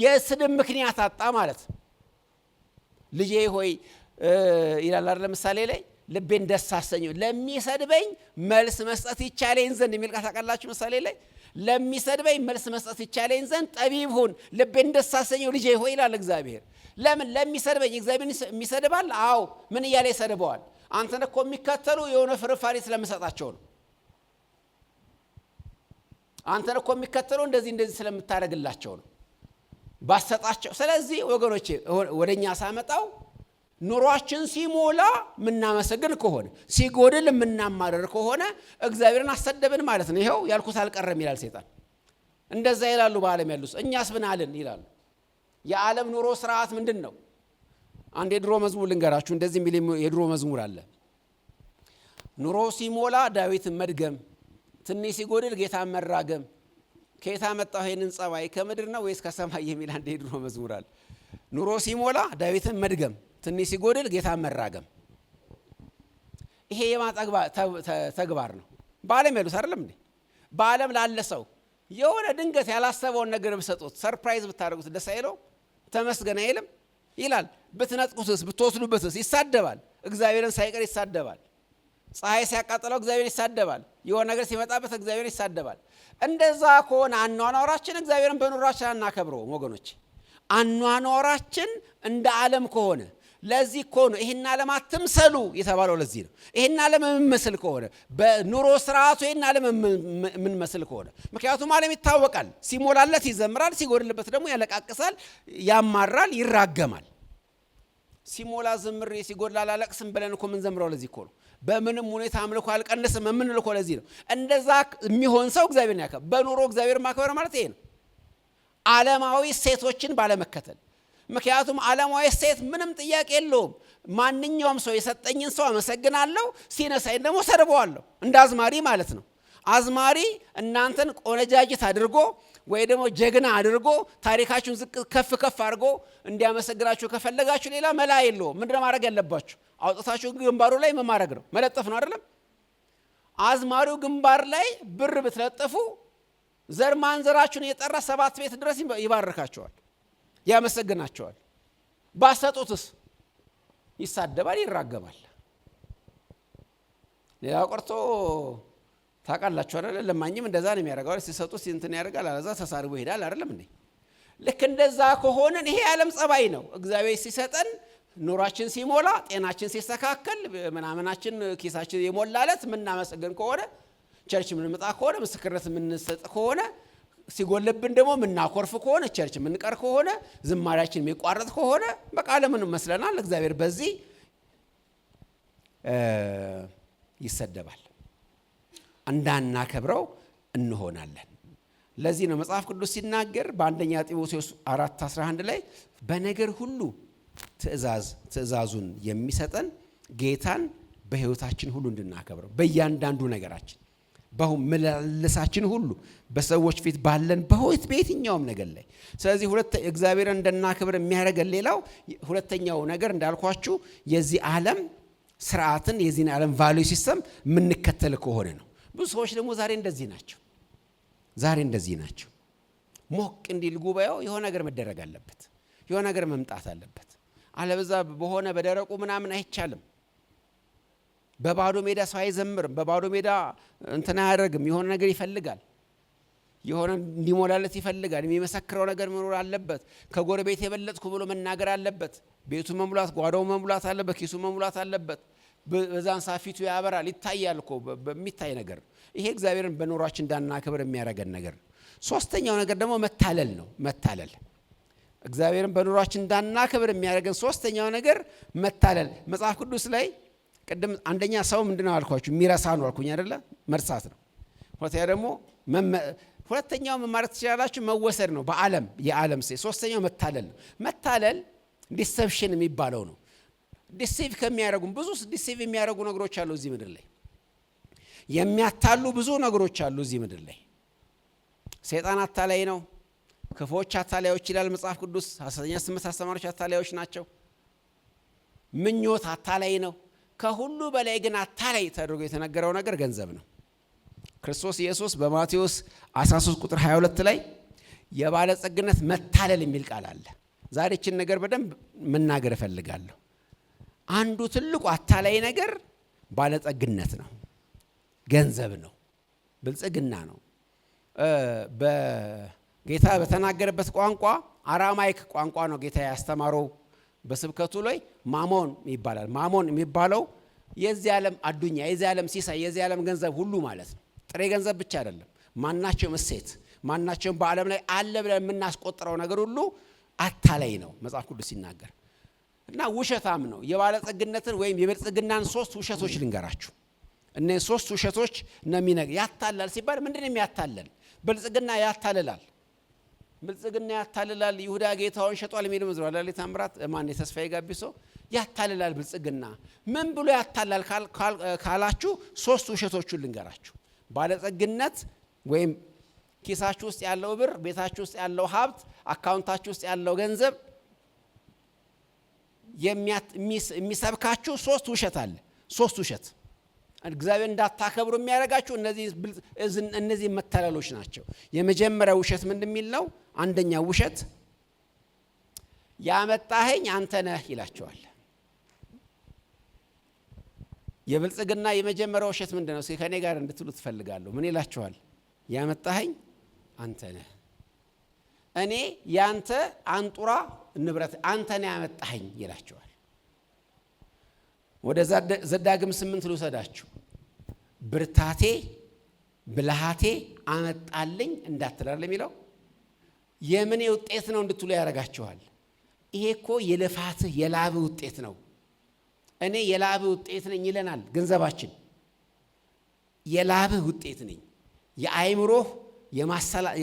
የስድብ ምክንያት አጣ ማለት ነው። ልጄ ሆይ ይላል አይደል ምሳሌ ላይ ልቤን ደስ አሰኘው፣ ለሚሰድበኝ መልስ መስጠት ይቻለኝ ዘንድ የሚል ቃል ታውቃላችሁ። ምሳሌ ላይ ለሚሰድበኝ መልስ መስጠት ይቻለኝ ዘንድ ጠቢብ ሁን፣ ልቤን ደስ አሰኘው ልጄ ሆይ ይላል እግዚአብሔር። ለምን ለሚሰድበኝ? እግዚአብሔር የሚሰድባል። አዎ ምን እያለ ይሰድበዋል? አንተን እኮ የሚከተሉ የሆነ ፍርፋሪ ስለምሰጣቸው ነው። አንተን እኮ የሚከተሉ እንደዚህ ስለምታደርግላቸው ነው ባሰጣቸው። ስለዚህ ወገኖቼ ወደኛ ሳመጣው ኑሯችን ሲሞላ ምናመሰግን ከሆነ ሲጎድል ምናማረር ከሆነ እግዚአብሔርን አሰደብን ማለት ነው። ይሄው ያልኩት አልቀረም ይላል ሰይጣን። እንደዛ ይላሉ በዓለም ያሉት። እኛስ ምን አለን ይላሉ። የዓለም ኑሮ ስርዓት ምንድን ነው? አንድ የድሮ መዝሙር ልንገራችሁ። እንደዚህ የሚል የድሮ መዝሙር አለ። ኑሮ ሲሞላ ዳዊትን መድገም፣ ትንሽ ሲጎድል ጌታን መራገም። ከየት አመጣው ይሄንን ጸባይ? ከምድር ነው ወይስ ከሰማይ? የሚል አንድ የድሮ መዝሙር አለ። ኑሮ ሲሞላ ዳዊትን መድገም፣ ትንሽ ሲጎድል ጌታን መራገም። ይሄ የማጠግባ ተግባር ነው በዓለም ያሉት አይደለም እንዴ? በዓለም ላለ ሰው የሆነ ድንገት ያላሰበውን ነገር ብሰጡት፣ ሰርፕራይዝ ብታደርጉት ደስ አይለው? ተመስገን አይልም? ይላል። ብትነጥቁትስ፣ ብትወስዱበትስ ይሳደባል። እግዚአብሔርን ሳይቀር ይሳደባል። ፀሐይ ሲያቃጥለው እግዚአብሔር ይሳደባል። የሆነ ነገር ሲመጣበት እግዚአብሔር ይሳደባል። እንደዛ ከሆነ አኗኗራችን እግዚአብሔርን በኑሯችን አናከብረውም ወገኖች። አኗኗራችን እንደ ዓለም ከሆነ ለዚህ እኮ ነው ይሄን ዓለም አትምሰሉ የተባለው። ለዚህ ነው ይሄን ዓለም የምንመስል ከሆነ በኑሮ ስርዓቱ ይሄን ዓለም የምንመስል ከሆነ። ምክንያቱም ዓለም ይታወቃል። ሲሞላለት ይዘምራል፣ ሲጎድልበት ደግሞ ያለቃቅሳል፣ ያማራል፣ ይራገማል። ሲሞላ ዝምሬ ሲጎድል አላለቅስም ብለን እኮ የምንዘምረው ለዚህ እኮ ነው። በምንም ሁኔታ አምልኮ አልቀንስም የምንል እኮ ለዚህ ነው። እንደዛ የሚሆን ሰው እግዚአብሔርን ያከብራል። በኑሮ እግዚአብሔር ማክበር ማለት ይሄ ነው፣ ዓለማዊ ሴቶችን ባለመከተል። ምክንያቱም ዓለማዊ ሴት ምንም ጥያቄ የለውም። ማንኛውም ሰው የሰጠኝን ሰው አመሰግናለሁ፣ ሲነሳኝ ደግሞ ሰድበዋለሁ። እንደ አዝማሪ ማለት ነው። አዝማሪ እናንተን ቆነጃጅት አድርጎ ወይ ደግሞ ጀግና አድርጎ ታሪካችሁን ዝቅ ከፍ ከፍ አድርጎ እንዲያመሰግናችሁ ከፈለጋችሁ ሌላ መላ የለውም። ምንድን ነው ማድረግ ያለባችሁ? አውጥታችሁ ግንባሩ ላይ ምን ማድረግ ነው? መለጠፍ ነው አይደለም? አዝማሪው ግንባር ላይ ብር ብትለጥፉ ዘር ማንዘራችሁን የጠራ 7 ቤት ድረስ ይባርካቸዋል፣ ያመሰግናቸዋል። ባሰጡትስ ይሳደባል፣ ይራገባል። ሌላ ቆርጦ ታውቃላችሁ አይደል? ለማኝም እንደዛ ነው የሚያደርገው። ሲሰጡት እንትን ያደርጋል፣ አለዛ ተሳርቦ ይሄዳል አይደለም እንዴ? ልክ እንደዛ ከሆነ ይሄ ዓለም ጸባይ ነው። እግዚአብሔር ሲሰጠን ኑሯችን ሲሞላ፣ ጤናችን ሲስተካከል፣ ምናምናችን ኪሳችን የሞላለት ምናመሰግን ከሆነ፣ ቸርች ምንመጣ ከሆነ፣ ምስክርነት ምንሰጥ ከሆነ፣ ሲጎልብን ደግሞ ምናኮርፍ ከሆነ፣ ቸርች ምንቀር ከሆነ፣ ዝማሪያችን የሚቋረጥ ከሆነ በቃ ለምን መስለናል? እግዚአብሔር በዚህ ይሰደባል፣ እንዳናከብረው እንሆናለን። ለዚህ ነው መጽሐፍ ቅዱስ ሲናገር በአንደኛ ጢሞቴዎስ 4:11 ላይ በነገር ሁሉ ትእዛዙን የሚሰጠን ጌታን በሕይወታችን ሁሉ እንድናከብረው በእያንዳንዱ ነገራችን፣ በመላለሳችን ሁሉ በሰዎች ፊት ባለን በየትኛውም ነገር ላይ። ስለዚህ እግዚአብሔርን እንድናከብር የሚያደርገን ሌላው ሁለተኛው ነገር እንዳልኳችሁ የዚህ ዓለም ስርዓትን የዚህን ዓለም ቫልዩ ሲስተም የምንከተል ከሆነ ነው። ብዙ ሰዎች ደግሞ ዛሬ እንደዚህ ናቸው። ሞቅ እንዲል ጉባኤው የሆነ ነገር መደረግ አለበት፣ የሆነ ነገር መምጣት አለበት። አለበዛ በሆነ በደረቁ ምናምን አይቻልም። በባዶ ሜዳ ሰው አይዘምርም። በባዶ ሜዳ እንትን አያደርግም። የሆነ ነገር ይፈልጋል፣ የሆነ እንዲሞላለት ይፈልጋል። የሚመሰክረው ነገር መኖር አለበት። ከጎረቤት የበለጥኩ ብሎ መናገር አለበት። ቤቱ መሙላት፣ ጓዳው መሙላት አለበት፣ ኪሱ መሙላት አለበት። በዛን ሳፊቱ ያበራል፣ ይታያል እኮ በሚታይ ነገር። ይሄ እግዚአብሔርን በኑሯችን እንዳናከብር የሚያደርገን ነገር። ሶስተኛው ነገር ደግሞ መታለል ነው። መታለል እግዚአብሔርን በኑሯችን እንዳናከብር የሚያደርገን ሶስተኛው ነገር መታለል። መጽሐፍ ቅዱስ ላይ ቅድም አንደኛ ሰው ምንድነው አልኳችሁ? የሚረሳ ነው አልኩኝ አይደለ? መርሳት ነው። ሁለተኛው ማለት ትችላላችሁ መወሰድ ነው። የዓለም ሶስተኛው መታለል ነው። መታለል ዲሰፕሽን የሚባለው ነው። ዲሲቭ ከሚያደርጉ ብዙ ዲሲቭ የሚያደርጉ ነገሮች አሉ እዚህ ምድር ላይ። የሚያታሉ ብዙ ነገሮች አሉ እዚህ ምድር ላይ። ሰይጣን አታላይ ነው። ክፉዎች አታላዮች ይላል መጽሐፍ ቅዱስ። ሐሰተኛ ትምህርት አስተማሪዎች አታላዮች ናቸው። ምኞት አታላይ ነው። ከሁሉ በላይ ግን አታላይ ተደርጎ የተነገረው ነገር ገንዘብ ነው። ክርስቶስ ኢየሱስ በማቴዎስ 13 ቁጥር 22 ላይ የባለጸግነት መታለል የሚል ቃል አለ። ዛሬ እችን ነገር በደንብ መናገር እፈልጋለሁ። አንዱ ትልቁ አታላይ ነገር ባለጸግነት ነው፣ ገንዘብ ነው፣ ብልጽግና ነው። በጌታ በተናገረበት ቋንቋ አራማይክ ቋንቋ ነው ጌታ ያስተማረው። በስብከቱ ላይ ማሞን ይባላል። ማሞን የሚባለው የዚህ ዓለም አዱኛ፣ የዚህ ዓለም ሲሳይ፣ የዚህ ዓለም ገንዘብ ሁሉ ማለት ነው። ጥሬ ገንዘብ ብቻ አይደለም። ማናቸውም እሴት፣ ማናቸውም በዓለም ላይ አለ ብለን የምናስቆጥረው ነገር ሁሉ አታላይ ነው መጽሐፍ ቅዱስ ሲናገር እና ውሸታም ነው። የባለጸግነትን ወይም የብልጽግናን 3 ውሸቶች ልንገራችሁ። እነዚህ 3 ውሸቶች ነው የሚነግር። ያታላል ሲባል ምንድን ነው የሚያታለል? ብልጽግና ያታልላል። ብልጽግና ያታልላል። ይሁዳ ጌታውን ሸጧል የሚል መዝሙር አለ። ታምራት ማን የተስፋዬ ጋቢሶ ያታልላል። ብልጽግና ምን ብሎ ያታላል ካላችሁ 3 ውሸቶቹን ልንገራችሁ። ባለጸግነት ወይም ኪሳችሁ ውስጥ ያለው ብር፣ ቤታችሁ ውስጥ ያለው ሀብት፣ አካውንታችሁ ውስጥ ያለው ገንዘብ የሚሰብካችሁ 3 ውሸት አለ። 3 ውሸት እግዚአብሔር እንዳታከብሩ የሚያደርጋችሁ እነዚህ መታለሎች ናቸው። የመጀመሪያው ውሸት ምንድን የሚል ነው? አንደኛው ውሸት ያመጣኸኝ አንተ ነህ ይላቸዋል። የብልጽግና የመጀመሪያው ውሸት ምንድን ነው? ከኔ ጋር እንድትሉ ትፈልጋለሁ። ምን ይላቸዋል? ያመጣኸኝ አንተ ነህ፣ እኔ ያንተ አንጡራ ንብረት፣ አንተ ነህ ያመጣኸኝ ይላቸዋል። ወደ ዘዳግም 8 ልውሰዳችሁ። ብርታቴ ብልሃቴ አመጣልኝ እንዳትላል የሚለው የምኔ ውጤት ነው እንድትሉ ያደርጋችኋል። ይሄ እኮ የልፋትህ የላብህ ውጤት ነው። እኔ የላብህ ውጤት ነኝ ይለናል ገንዘባችን። የላብህ ውጤት ነኝ፣ የአይምሮህ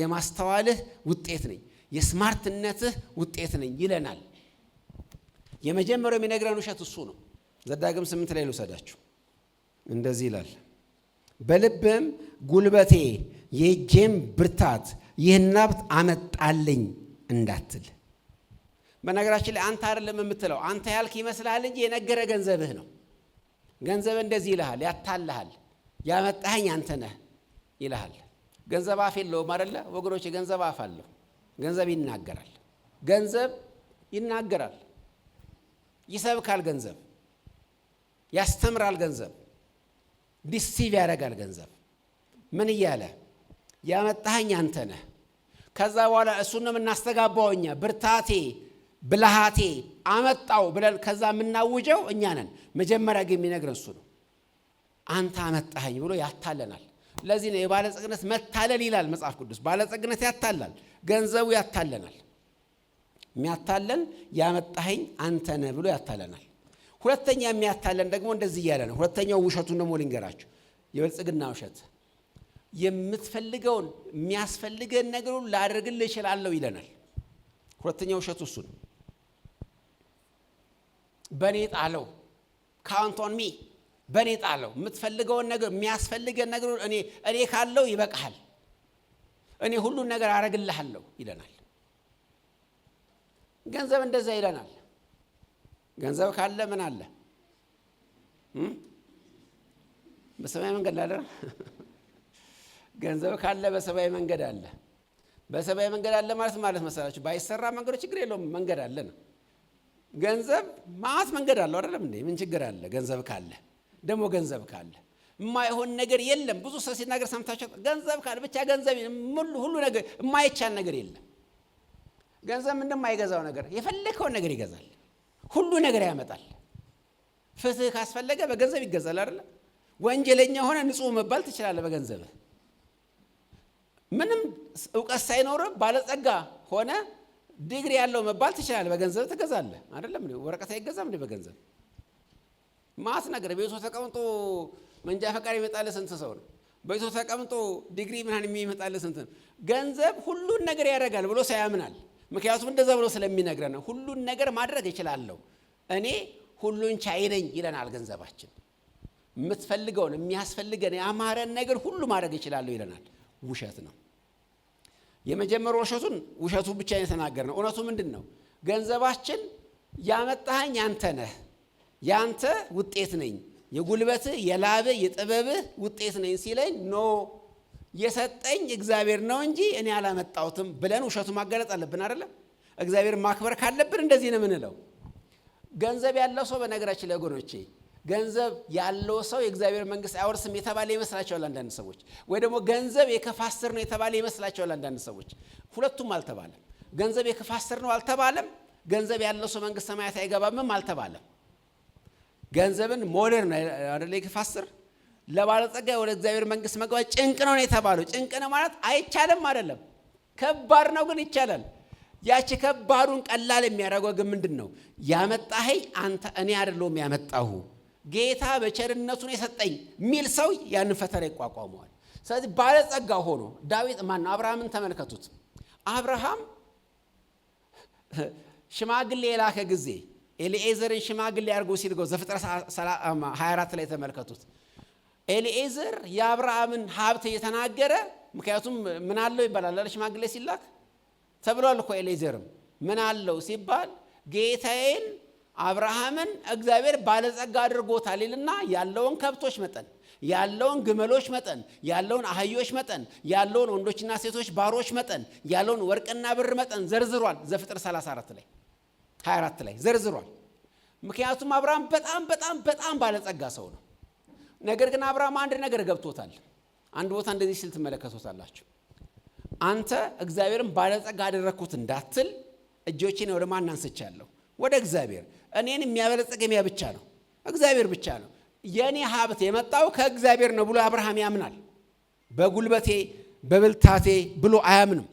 የማስተዋልህ ውጤት ነኝ፣ የስማርትነትህ ውጤት ነኝ ይለናል። የመጀመሪያው የሚነግረን ውሸት እሱ ነው። ዘዳግም 8 ላይ ልውሰዳችሁ። እንደዚህ ይላል፣ በልብም ጉልበቴ የእጄም ብርታት ይህን ሀብት አመጣልኝ እንዳትል። በነገራችን ላይ አንተ አይደለም የምትለው፣ አንተ ያልክ ይመስልሃል እንጂ የነገረ ገንዘብህ ነው። ገንዘብ እንደዚህ ይልሃል፣ ያታልሃል። ያመጣኸኝ አንተ ነህ ይልሃል። ገንዘብ አፍ የለውም አይደለ ወገኖች? ገንዘብ አፍ አለው። ገንዘብ ይናገራል። ገንዘብ ይናገራል፣ ይሰብካል። ገንዘብ ያስተምራል። ገንዘብ ዲሲቭ ያደርጋል። ገንዘብ ምን እያለ ያመጣኸኝ አንተ ነህ። ከዛ በኋላ እሱን ነው የምናስተጋባው እኛ። ብርታቴ ብልሃቴ አመጣው ብለን ከዛ የምናውጀው እኛ ነን። መጀመሪያ ግን የሚነግረን እሱ ነው። አንተ አመጣኸኝ ብሎ ያታለናል። ለዚህ ነው የባለጸግነት መታለል ይላል መጽሐፍ ቅዱስ። ባለጸግነት ያታላል፣ ገንዘቡ ያታለናል። የሚያታለን ያመጣኸኝ አንተ ነህ ብሎ ያታለናል። ሁለተኛ የሚያታለን ደግሞ እንደዚህ እያለ ነው። ሁለተኛው ውሸቱን ደግሞ ልንገራችሁ። የብልጽግና ውሸት የምትፈልገውን የሚያስፈልገን ነገር ሁሉ ላደርግልህ እችላለሁ ይለናል። ሁለተኛው ውሸቱ እሱ ነው። በኔ ጣለው፣ ካውንት ኦን ሚ፣ በኔ ጣለው። የምትፈልገውን ነገር የሚያስፈልገን ነገር እኔ ካለው ይበቃሃል፣ እኔ ሁሉን ነገር አረግልሃለሁ ይለናል። ገንዘብ እንደዛ ይለናል። ገንዘብ ካለ ምን አለ? በሰማይ መንገድ አለ። ገንዘብ ካለ በሰማይ መንገድ አለ። በሰማይ መንገድ አለ ማለት መሰላችሁ? ባይሰራ መንገድ ችግር የለውም፣ መንገድ አለ ነው። ገንዘብ ማት መንገድ አለው አይደለም እንዴ? ምን ችግር አለ? ገንዘብ ካለ ደግሞ ገንዘብ ካለ የማይሆን ነገር የለም። ብዙ ሰው ሲናገር ሰምታችሁ፣ ገንዘብ ካለ ብቻ ገንዘብ ሁሉ ነገር የማይቻል ነገር የለም። ገንዘብ እንደማይገዛው ነገር የፈለከውን ነገር ይገዛል። ሁሉ ነገር ያመጣል። ፍትህ ካስፈለገ በገንዘብ ይገዛል አይደል? ወንጀለኛ ሆነ ንጹህ መባል ትችላለህ በገንዘብህ። ምንም እውቀት ሳይኖርህ ባለጸጋ ሆነ ዲግሪ ያለው መባል ትችላለህ በገንዘብ ትገዛለህ አይደለም እንዴ? ወረቀት አይገዛም እንዴ በገንዘብ? ማት ነገር ቤቱ ተቀምጦ መንጃ ፈቃድ ይመጣልህ ስንት ሰው ነው? ቤቱ ተቀምጦ ዲግሪ ምናምን የሚመጣልህ ስንት ነው? ገንዘብ ሁሉን ነገር ያደርጋል ብሎ ሳያምናል። ምክንያቱም እንደዛ ብሎ ስለሚነግረን ነው። ሁሉን ነገር ማድረግ እችላለሁ፣ እኔ ሁሉን ቻይ ነኝ ይለናል ገንዘባችን። የምትፈልገውን የሚያስፈልገን ያማረን ነገር ሁሉ ማድረግ እችላለሁ ይለናል። ውሸት ነው። የመጀመሪያው ውሸቱ ብቻ የተናገርነው። እውነቱ ምንድነው? ገንዘባችን ያመጣኸኝ አንተ ነህ፣ ያንተ ውጤት ነኝ፣ የጉልበትህ የላብህ የጥበብህ ውጤት ነኝ ሲለኝ ኖ የሰጠኝ እግዚአብሔር ነው እንጂ እኔ አላመጣሁትም ብለን ውሸቱ ማጋለጥ አለብን አይደለ? እግዚአብሔር ማክበር ካለብን እንደዚህ ነው የምንለው። ገንዘብ ያለው ሰው በነገራችን ላይ ወገኖቼ ገንዘብ ያለው ሰው የእግዚአብሔር መንግስት አይወርስም የተባለ ይመስላቸዋል አንዳንድ ሰዎች። ወይ ደግሞ ገንዘብ የከፋስር ነው የተባለ ይመስላቸዋል አንዳንድ ሰዎች። ሁለቱም አልተባለም። ገንዘብ የከፋስር ነው አልተባለም። ገንዘብ ያለው ሰው መንግስት ሰማያት አይገባምም አልተባለም። ገንዘብን ሞደርን አይደለ የከፋስር ለባለጸጋ ወደ እግዚአብሔር መንግስት መግባት ጭንቅ ነው የተባለው። ጭንቅ ነው ማለት አይቻልም አይደለም፣ ከባድ ነው ግን ይቻላል። ያቺ ከባዱን ቀላል የሚያደርገው ግን ምንድነው? ያመጣኸኝ አንተ እኔ አይደለሁም ያመጣሁ ጌታ በቸርነቱ ነው የሰጠኝ ሚል ሰው ያን ፈተና ይቋቋመዋል። ስለዚህ ባለጸጋ ሆኖ ዳዊት አብርሃምን ተመልከቱት። አብርሃም ሽማግሌ የላከ ጊዜ ኤሊኤዘርን ሽማግሌ አድርጎ ሲልገው ዘፍጥረት 24 ላይ ተመልከቱት። ኤሊኤዘር የአብርሃምን ሀብት እየተናገረ ምክንያቱም ምን አለው ይባላል ሽማግሌ ሲላክ ተብሏል እኮ። ኤሊኤዘርም ምን አለው ሲባል ጌታዬን አብርሃምን እግዚአብሔር ባለጸጋ አድርጎታል ይልና ያለውን ከብቶች መጠን፣ ያለውን ግመሎች መጠን፣ ያለውን አህዮች መጠን፣ ያለውን ወንዶችና ሴቶች ባሮች መጠን፣ ያለውን ወርቅና ብር መጠን ዘርዝሯል። ዘፍጥረት 34 ላይ 24 ላይ ዘርዝሯል። ምክንያቱም አብርሃም በጣም በጣም በጣም ባለጸጋ ሰው ነው። ነገር ግን አብርሃም አንድ ነገር ገብቶታል። አንድ ቦታ እንደዚህ ሲል ትመለከቱታላችሁ። አንተ እግዚአብሔርን ባለጸጋ አደረግኩት እንዳትል እጆቼን ወደ ማን አንስቻለሁ? ወደ እግዚአብሔር። እኔን የሚያበለጸግ የሚያ ብቻ ነው፣ እግዚአብሔር ብቻ ነው። የኔ ሀብት የመጣው ከእግዚአብሔር ነው ብሎ አብርሃም ያምናል። በጉልበቴ በብልታቴ ብሎ አያምንም።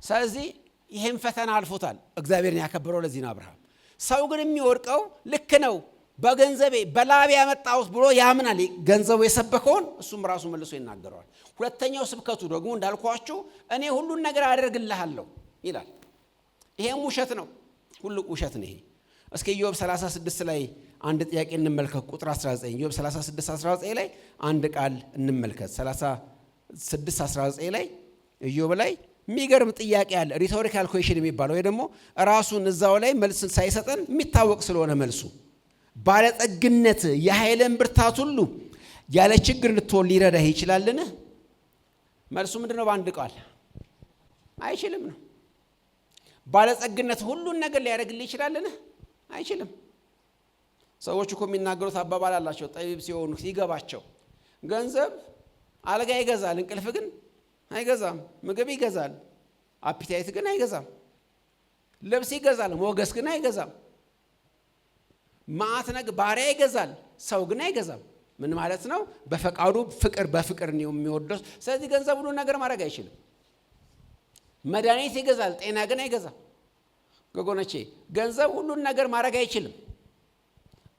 ስለዚህ ይሄን ፈተና አልፎታል። እግዚአብሔርን ያከበረው ለዚህ ነው አብርሃም። ሰው ግን የሚወድቀው ልክ ነው በገንዘቤ በላቤ ያመጣሁት ብሎ ያምናል። ገንዘቡ የሰበከውን እሱም ራሱ መልሶ ይናገረዋል። ሁለተኛው ስብከቱ ደግሞ እንዳልኳችሁ እኔ ሁሉን ነገር አደርግልሃለሁ ይላል። ይሄም ውሸት ነው፣ ሁሉ ውሸት ነው ይሄ። እስኪ ኢዮብ 36 ላይ አንድ ጥያቄ እንመልከት። ቁጥር 19 ኢዮብ 36:19 ላይ አንድ ቃል እንመልከት። 36:19 ላይ ኢዮብ ላይ የሚገርም ጥያቄ አለ። ሪቶሪካል ኩዌሽን የሚባለው ወይ ደግሞ ራሱን እዛው ላይ መልስ ሳይሰጠን የሚታወቅ ስለሆነ መልሱ ባለጠግነት የኃይልን ብርታት ሁሉ ያለ ችግር ልትሆን ሊረዳህ ይችላልን? መልሱ ምንድነው? በአንድ ቃል አይችልም ነው። ባለጠግነት ሁሉን ነገር ሊያደርግልህ ይችላልን? አይችልም። ሰዎች እኮ የሚናገሩት አባባል አላቸው ጠቢብ ሲሆኑ ሲገባቸው። ገንዘብ አልጋ ይገዛል፣ እንቅልፍ ግን አይገዛም። ምግብ ይገዛል፣ አፒታይት ግን አይገዛም። ልብስ ይገዛል፣ ሞገስ ግን አይገዛም። ማዕት ነገር ባሪያ ይገዛል፣ ሰው ግን አይገዛም። ምን ማለት ነው? በፈቃዱ ፍቅር በፍቅር ነው የሚወደው። ስለዚህ ገንዘብ ሁሉ ነገር ማድረግ አይችልም። መድኃኒት ይገዛል፣ ጤና ግን አይገዛም። ጎጎነቼ ገንዘብ ሁሉን ነገር ማድረግ አይችልም።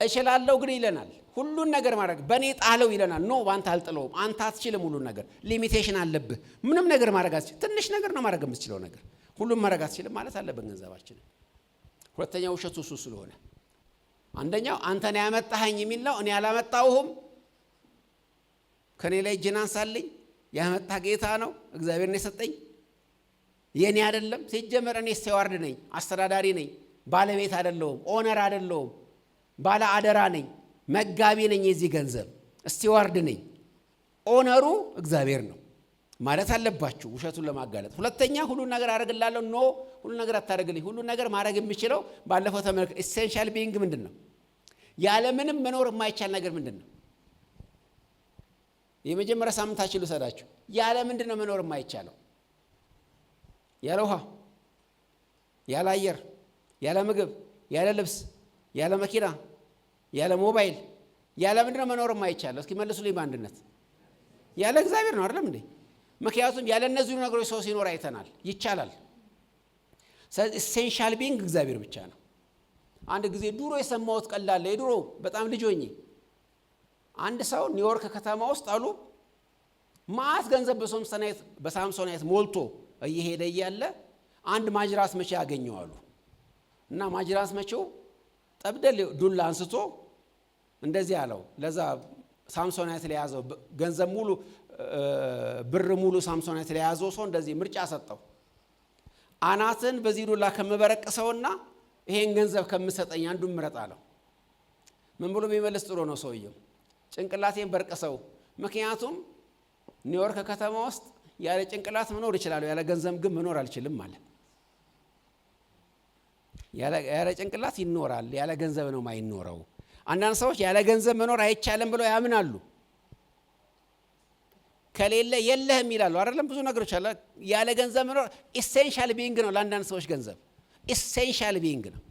እችላለሁ ግን ይለናል። ሁሉን ነገር ማድረግ በእኔ ጣለው ይለናል። ኖ ባንተ አልጥለውም፣ አንተ አትችልም። ሁሉን ነገር ሊሚቴሽን አለብህ። ምንም ነገር ማድረግ አትችልም። ትንሽ ነገር ነው ማድረግ የምትችለው ነገር፣ ሁሉም ማድረግ አትችልም ማለት አለብን ገንዘባችን። ሁለተኛው ውሸቱ እሱ ስለሆነ አንደኛው አንተን ያመጣኸኝ የሚል ነው። እኔ አላመጣሁም፣ ከኔ ላይ እጅን አንሳልኝ፣ ያመጣ ጌታ ነው፣ እግዚአብሔር ነው የሰጠኝ፣ የኔ አይደለም። ሲጀመር እኔ ስቴዋርድ ነኝ፣ አስተዳዳሪ ነኝ፣ ባለቤት አይደለሁም፣ ኦነር አይደለሁም፣ ባለ አደራ ነኝ፣ መጋቢ ነኝ፣ የዚህ ገንዘብ ስቴዋርድ ነኝ። ኦነሩ እግዚአብሔር ነው ማለት አለባችሁ ውሸቱን ለማጋለጥ። ሁለተኛ ሁሉ ነገር አደርግላለሁ። ኖ ሁሉ ነገር አታደርግልኝ። ሁሉ ነገር ማድረግ የሚችለው ባለፈው ተመልከ ኢሴንሻል ቢንግ ምንድን ነው? ያለ ምንም መኖር የማይቻል ነገር ምንድን ነው? የመጀመሪያ ሳምንታችን ልውሰዳችሁ። ያለ ምንድን ነው መኖር የማይቻለው? ያለ ውሃ፣ ያለ አየር፣ ያለ ምግብ፣ ያለ ልብስ፣ ያለ መኪና፣ ያለ ሞባይል፣ ያለ ምንድን ነው መኖር የማይቻለው? እስኪ መልሱልኝ በአንድነት። ያለ እግዚአብሔር ነው አይደለም እንዴ? ምክንያቱም ያለ እነዚህ ነገሮች ሰው ሲኖር አይተናል። ይቻላል። ስለዚህ ኢሴንሻል ቢንግ እግዚአብሔር ብቻ ነው። አንድ ጊዜ ድሮ የሰማሁት ቀላል የድሮ በጣም ልጅ ሆኜ አንድ ሰው ኒውዮርክ ከተማ ውስጥ አሉ ማአት ገንዘብ በሳምሶናይት ሞልቶ እየሄደ እያለ አንድ ማጅራት መቼ ያገኘዋሉ እና ማጅራት መቼው ጠብደል ዱላ አንስቶ እንደዚህ አለው ለዛ ሳምሶናይት ላይ ያዘው ገንዘብ ሙሉ ብር ሙሉ ሳምሶናይት ላይ ያዘው ሰው እንደዚህ ምርጫ ሰጠው። አናትን በዚህ ዱላ ከመበረቅሰውና ይሄን ገንዘብ ከምሰጠኝ አንዱን ምረጥ አለው። ምን ብሎ ቢመልስ ጥሩ ነው ሰውየው? ጭንቅላቴን በርቅሰው፣ ምክንያቱም ኒውዮርክ ከተማ ውስጥ ያለ ጭንቅላት መኖር ይችላል፣ ያለ ገንዘብ ግን መኖር አልችልም ማለት። ያለ ጭንቅላት ይኖራል፣ ያለ ገንዘብ ነው ማይኖረው። አንዳንድ ሰዎች ያለ ገንዘብ መኖር አይቻልም ብለው ያምናሉ። ከሌለ የለህም ይላሉ አይደለም። ብዙ ነገሮች አለ። ያለ ገንዘብ መኖር ኢሴንሻል ቢይንግ ነው ለአንዳንድ ሰዎች። ገንዘብ ኢሴንሻል ቢይንግ ነው።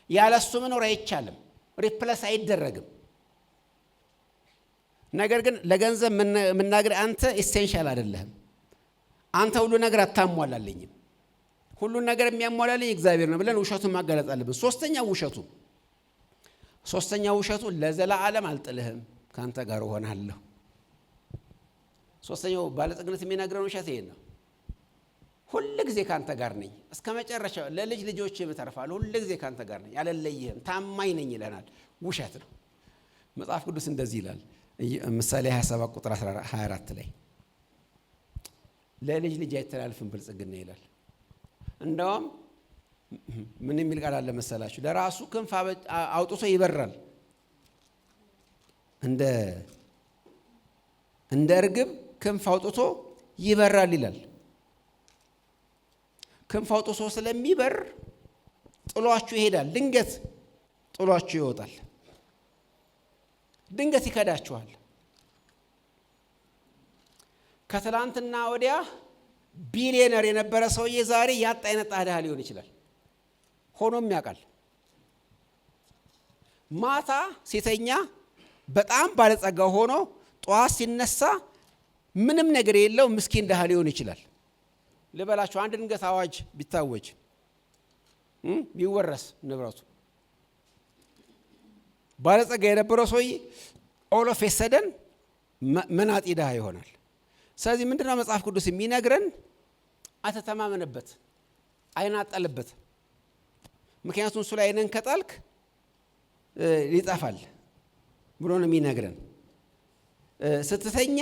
ያለሱ መኖር አይቻልም፣ ሪፕለስ አይደረግም። ነገር ግን ለገንዘብ መናገር አንተ ኢሴንሻል አይደለህም፣ አንተ ሁሉ ነገር አታሟላለኝም፣ ሁሉን ነገር የሚያሟላልኝ እግዚአብሔር ነው ብለን ውሸቱን ማጋለጥ አለብን። ሶስተኛው ውሸቱ ለዘላለም አልጥልህም፣ ካንተ ጋር እሆናለሁ። ሶስተኛው ባለጠግነት የሚናገረው ውሸት ይሄ ነው። ሁሉ ጊዜ ካንተ ጋር ነኝ እስከ መጨረሻው፣ ለልጅ ልጆች እተርፋለሁ፣ ሁሉ ጊዜ ካንተ ጋር ነኝ፣ አልለይህም፣ ታማኝ ነኝ ይለናል። ውሸት ነው። መጽሐፍ ቅዱስ እንደዚህ ይላል። ምሳሌ 27 ቁጥር 24 ላይ ለልጅ ልጅ አይተላልፍም ብልጽግና ይላል። እንደውም ምን የሚል ቃል አለ መሰላችሁ? ለራሱ ክንፍ አውጥቶ ይበራል፣ እንደ እርግብ ክንፍ አውጥቶ ይበራል ይላል። ክንፍ አውጥቶ ስለሚበር ጥሏችሁ ይሄዳል። ድንገት ጥሏችሁ ይወጣል። ድንገት ይከዳችኋል። ከትላንትና ወዲያ ቢሊየነር የነበረ ሰውዬ ዛሬ ያጣ አይነት ድሃ ሊሆን ይችላል። ሆኖም ያውቃል። ማታ ሲተኛ በጣም ባለጸጋ ሆኖ ጠዋት ሲነሳ ምንም ነገር የለው ምስኪን ድሃ ሊሆን ይችላል። ልበላችሁ፣ አንድ ድንገት አዋጅ ቢታወጅ ቢወረስ ንብረቱ ባለጸጋ የነበረው ሰውዬ ኦል ኦፍ ኤ ሰደን መናጢ ድሃ ይሆናል። ስለዚህ ምንድነው መጽሐፍ ቅዱስ የሚነግረን? አትተማመንበት፣ አይናጠልበት። ምክንያቱም እሱ ላይ አይነን ከጣልክ ይጠፋል ብሎ ነው የሚነግረን። ስትተኛ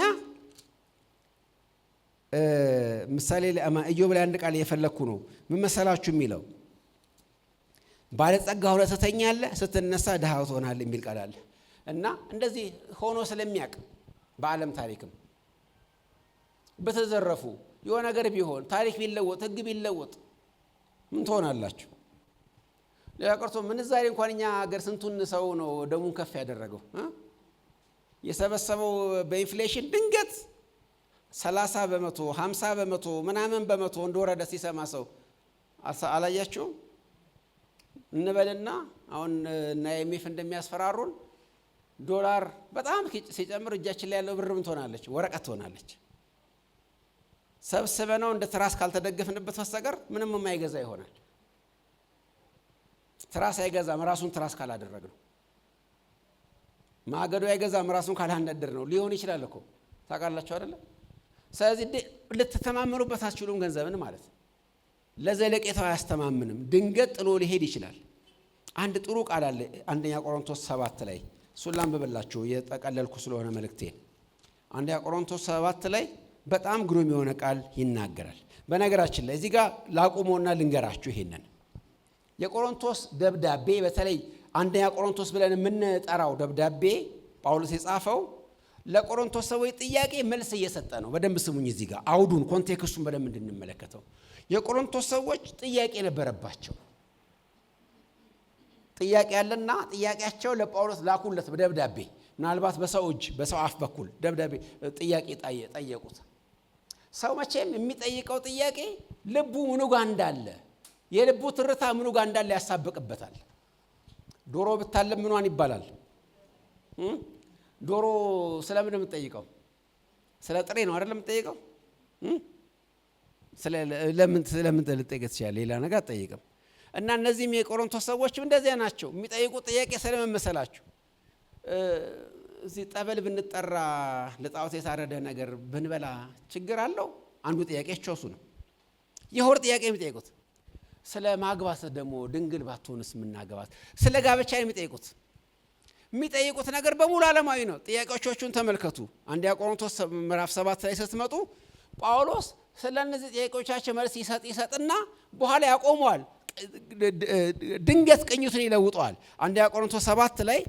ምሳሌ ኢዮብ ላይ አንድ ቃል እየፈለኩ ነው። ምን መሰላችሁ የሚለው? ባለጸጋ ሆነህ ትተኛለህ፣ ስትነሳ ድሃ ትሆናለህ የሚል ቃል አለ። እና እንደዚህ ሆኖ ስለሚያውቅ በዓለም ታሪክም በተዘረፉ የሆነ ነገር ቢሆን ታሪክ ቢለወጥ ሕግ ቢለወጥ ምን ትሆናላችሁ? ሌላ ቀርቶ ምንዛሬ እንኳን እኛ ሀገር ስንቱን ሰው ነው ደሙን ከፍ ያደረገው የሰበሰበው በኢንፍሌሽን ድንገት 30 በመቶ 50 በመቶ ምናምን በመቶ እንደወረደ ሲሰማ ሰው አላያችሁም? እንበልና አሁን እና IMF እንደሚያስፈራሩን ዶላር በጣም ሲጨምር እጃችን ላይ ያለው ብር ምን ትሆናለች? ወረቀት ትሆናለች። ሰብስበነው እንደ ትራስ ካልተደገፍንበት በስተቀር ምንም የማይገዛ ይሆናል። ትራስ አይገዛም ራሱን ትራስ ካላደረግነው። ማገዶ አይገዛም ራሱን ካላነደር ነው። ሊሆን ይችላል እኮ ታውቃላችሁ አይደለ? ስለዚህ ልትተማመኑበት አትችሉም ገንዘብን ማለት ነው። ለዘለቄታው አያስተማምንም። ድንገት ጥሎ ሊሄድ ይችላል። አንድ ጥሩ ቃል አለ አንደኛ ቆሮንቶስ 7 ላይ እሱን ላንብብላችሁ የጠቀለልኩ ስለሆነ መልእክቴን። አንደኛ ቆሮንቶስ 7 ላይ በጣም ግሩም የሆነ ቃል ይናገራል። በነገራችን ላይ እዚህ ጋር ላቁሞና ልንገራችሁ ይሄንን የቆሮንቶስ ደብዳቤ በተለይ አንደኛ ቆሮንቶስ ብለን የምንጠራው ደብዳቤ ጳውሎስ የጻፈው ለቆሮንቶስ ሰዎች ጥያቄ መልስ እየሰጠ ነው። በደንብ ስሙኝ። እዚህ ጋር አውዱን ኮንቴክስቱን በደንብ እንድንመለከተው። የቆሮንቶስ ሰዎች ጥያቄ ነበረባቸው። ጥያቄ ያለና ጥያቄያቸው ለጳውሎስ ላኩለት በደብዳቤ። ምናልባት በሰው እጅ በሰው አፍ በኩል ደብዳቤ ጥያቄ ጠየቁት። ሰው መቼም የሚጠይቀው ጥያቄ ልቡ ምኑ ጋር እንዳለ የልቡ ትርታ ምኑ ጋር እንዳለ ያሳብቅበታል። ዶሮ ብታለም ምኗን ይባላል? ዶሮ ስለምን የምትጠይቀው? ስለ ጥሬ ነው አይደለም የምትጠይቀው? ስለምን ልጠይቅ ትችላለህ? ሌላ ነገር አትጠይቅም። እና እነዚህም የቆሮንቶስ ሰዎችም እንደዚያ ናቸው። የሚጠይቁት ጥያቄ ስለመመሰላችሁ እዚህ ጠበል ብንጠራ ለጣዖት የታረደ ነገር ብንበላ ችግር አለው? አንዱ ጥያቄያቸው እሱ ነው። የሆድ ጥያቄ የሚጠይቁት ስለ ማግባት ደግሞ ድንግል ባትሆንስ ምናገባት? ስለ ጋብቻ የሚጠይቁት ነገር በሙሉ ዓለማዊ ነው። ጥያቄዎቹን ተመልከቱ። አንደኛ ቆሮንቶስ ምዕራፍ 7 ላይ ስትመጡ ጳውሎስ ስለነዚህ ጥያቄዎቻቸው መልስ ይሰጥና በኋላ ያቆመዋል። ድንገት ቅኝቱን ይለውጠዋል። አንደኛ ቆሮንቶስ 7 ላይ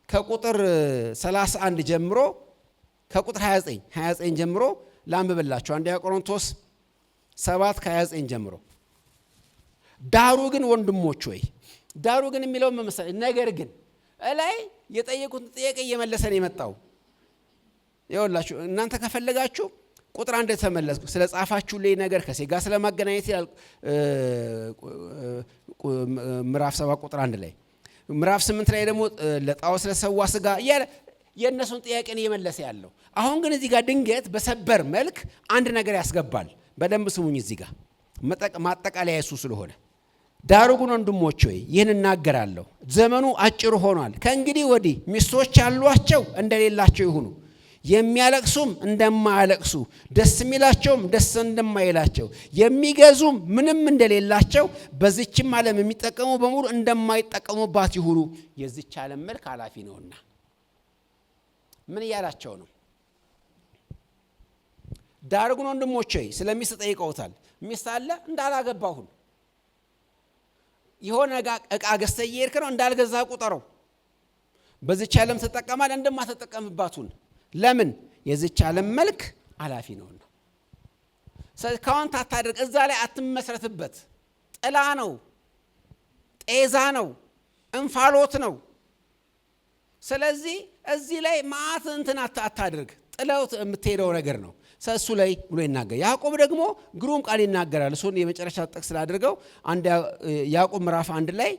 ከቁጥር 31 ጀምሮ ከቁጥር 29 ጀምሮ ላንብብላችሁ። አንደኛ ቆሮንቶስ 7 ከ29 ጀምሮ ዳሩ ግን ወንድሞች ሆይ፣ ዳሩ ግን የሚለው መመሰል ነገር ግን እላይ የጠየቁትን ጥያቄ እየመለሰ ነው የመጣው። ይኸውላችሁ እናንተ ከፈለጋችሁ ቁጥር 1 ተመለስኩ ስለ ጻፋችሁልኝ ነገር ከሴጋ ስለማገናኘት ይላል ምዕራፍ 7 ቁጥር 1 ላይ። ምዕራፍ 8 ላይ ደግሞ ለጣዖት ስለሰዋ ስጋ የእነሱን ጥያቄ ነው እየመለሰ ያለው። አሁን ግን እዚህ ጋር ድንገት በሰበር መልክ አንድ ነገር ያስገባል። በደንብ ስሙኝ። እዚህ ጋር ማጠቃለያ እሱ ስለሆነ ዳሩ ግን ወንድሞች ሆይ ይህን እናገራለሁ፣ ዘመኑ አጭር ሆኗል። ከእንግዲህ ወዲህ ሚስቶች ያሏቸው እንደሌላቸው ይሁኑ፣ የሚያለቅሱም እንደማያለቅሱ፣ ደስ የሚላቸውም ደስ እንደማይላቸው፣ የሚገዙም ምንም እንደሌላቸው፣ በዚችም ዓለም የሚጠቀሙ በሙሉ እንደማይጠቀሙባት ይሁኑ። የዚች ዓለም መልክ ኃላፊ ነውና። ምን እያላቸው ነው? ዳሩ ግን ወንድሞች ሆይ ስለሚስት ጠይቀውታል። ሚስት አለ እንዳላገባሁን የሆነ ዕቃ ገዝተህ እየሄድክ ነው እንዳልገዛ ቁጠረው። በዚች ዓለም ትጠቀማለህ እንደማትጠቀምባቱን። ለምን? የዚች ዓለም መልክ ኃላፊ ነውና። ስለዚህ ካውንት አታድርግ፣ እዛ ላይ አትመስረትበት። ጥላ ነው፣ ጤዛ ነው፣ እንፋሎት ነው። ስለዚህ እዚህ ላይ ማዕት እንትን አታድርግ፣ ጥለው የምትሄደው ነገር ነው። ሰሱ ላይ ብሎ ይናገር። ያዕቆብ ደግሞ ግሩም ቃል ይናገራል። እሱን የመጨረሻ ጥቅስ ስላደርገው አንድ ያዕቆብ ምዕራፍ 1 ላይ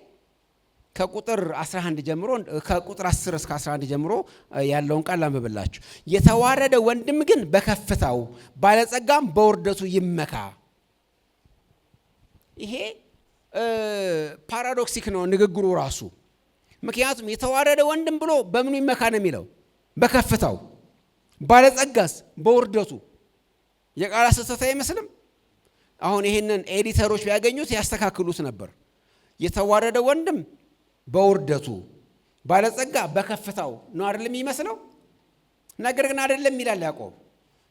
ከቁጥር 11 ጀምሮ ከቁጥር 10 እስከ 11 ጀምሮ ያለውን ቃል ላንብብላችሁ። የተዋረደ ወንድም ግን በከፍታው ባለጸጋም በውርደቱ ይመካ። ይሄ ፓራዶክሲክ ነው ንግግሩ ራሱ። ምክንያቱም የተዋረደ ወንድም ብሎ በምኑ ይመካ ነው የሚለው? በከፍታው። ባለጸጋስ በውርደቱ። የቃላት ስህተት አይመስልም? አሁን ይሄንን ኤዲተሮች ቢያገኙት ያስተካክሉት ነበር። የተዋረደ ወንድም በውርደቱ፣ ባለጸጋ በከፍታው ነው አይደለም የሚመስለው? ነገር ግን አይደለም ይላል ያዕቆብ።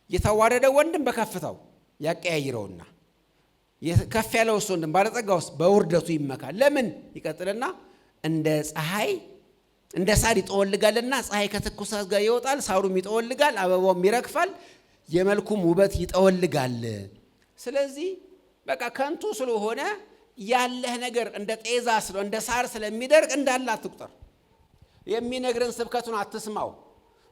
የተዋረደ ወንድም በከፍታው ያቀያይረውና ከፍ ያለው ወንድም ባለጸጋው በውርደቱ ይመካል። ለምን? ይቀጥልና እንደ ፀሐይ እንደ ሳር ይጠወልጋልና ፀሐይ ከትኩሳት ጋር ይወጣል፣ ሳሩም ይጠወልጋል፣ አበባውም ይረግፋል፣ የመልኩም ውበት ይጠወልጋል። ስለዚህ በቃ ከንቱ ስለሆነ ያለህ ነገር እንደ ጤዛ እንደ ሳር ስለሚደርቅ እንዳለ አትቁጠር። የሚነግርን ስብከቱን አትስማው።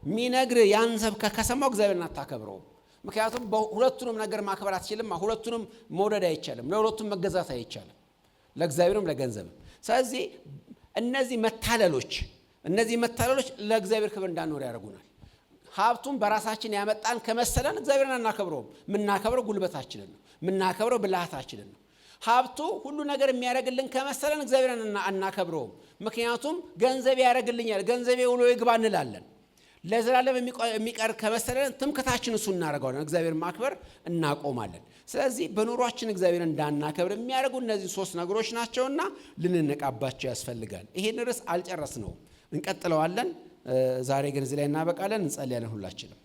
የሚነግር ያን ስብከት ከሰማው እግዚአብሔርን አታከብረው። ምክንያቱም ሁለቱንም ነገር ማክበር አትችልም። ሁለቱንም መውደድ አይቻልም። ለሁለቱም መገዛት አይቻልም፣ ለእግዚአብሔርም ለገንዘብም። ስለዚህ እነዚህ መታለሎች ለእግዚአብሔር ክብር እንዳንኖር ያደርጉናል። ሀብቱን በራሳችን ያመጣን ከመሰለን እግዚአብሔርን አናከብረውም። የምናከብረው ጉልበታችንን ነው፣ የምናከብረው ብልሃታችንን ነው። ሀብቱ ሁሉ ነገር የሚያደርግልን ከመሰለን እግዚአብሔርን አናከብረውም። ምክንያቱም ገንዘብ ያደርግልኛል፣ ገንዘቤ ውሎ ይግባ እንላለን። ለዘላለም የሚቀር ከመሰለን ትምክታችን እሱ እናደርገዋለን፣ እግዚአብሔር ማክበር እናቆማለን። ስለዚህ በኑሯችን እግዚአብሔር እንዳናከብር የሚያደርጉ እነዚህ 3 ነገሮች ናቸውና ልንነቃባቸው ያስፈልጋል። ይሄን ርዕስ አልጨረስነውም፣ እንቀጥለዋለን። ዛሬ ግን እዚህ ላይ እናበቃለን። እንጸልያለን ሁላችንም።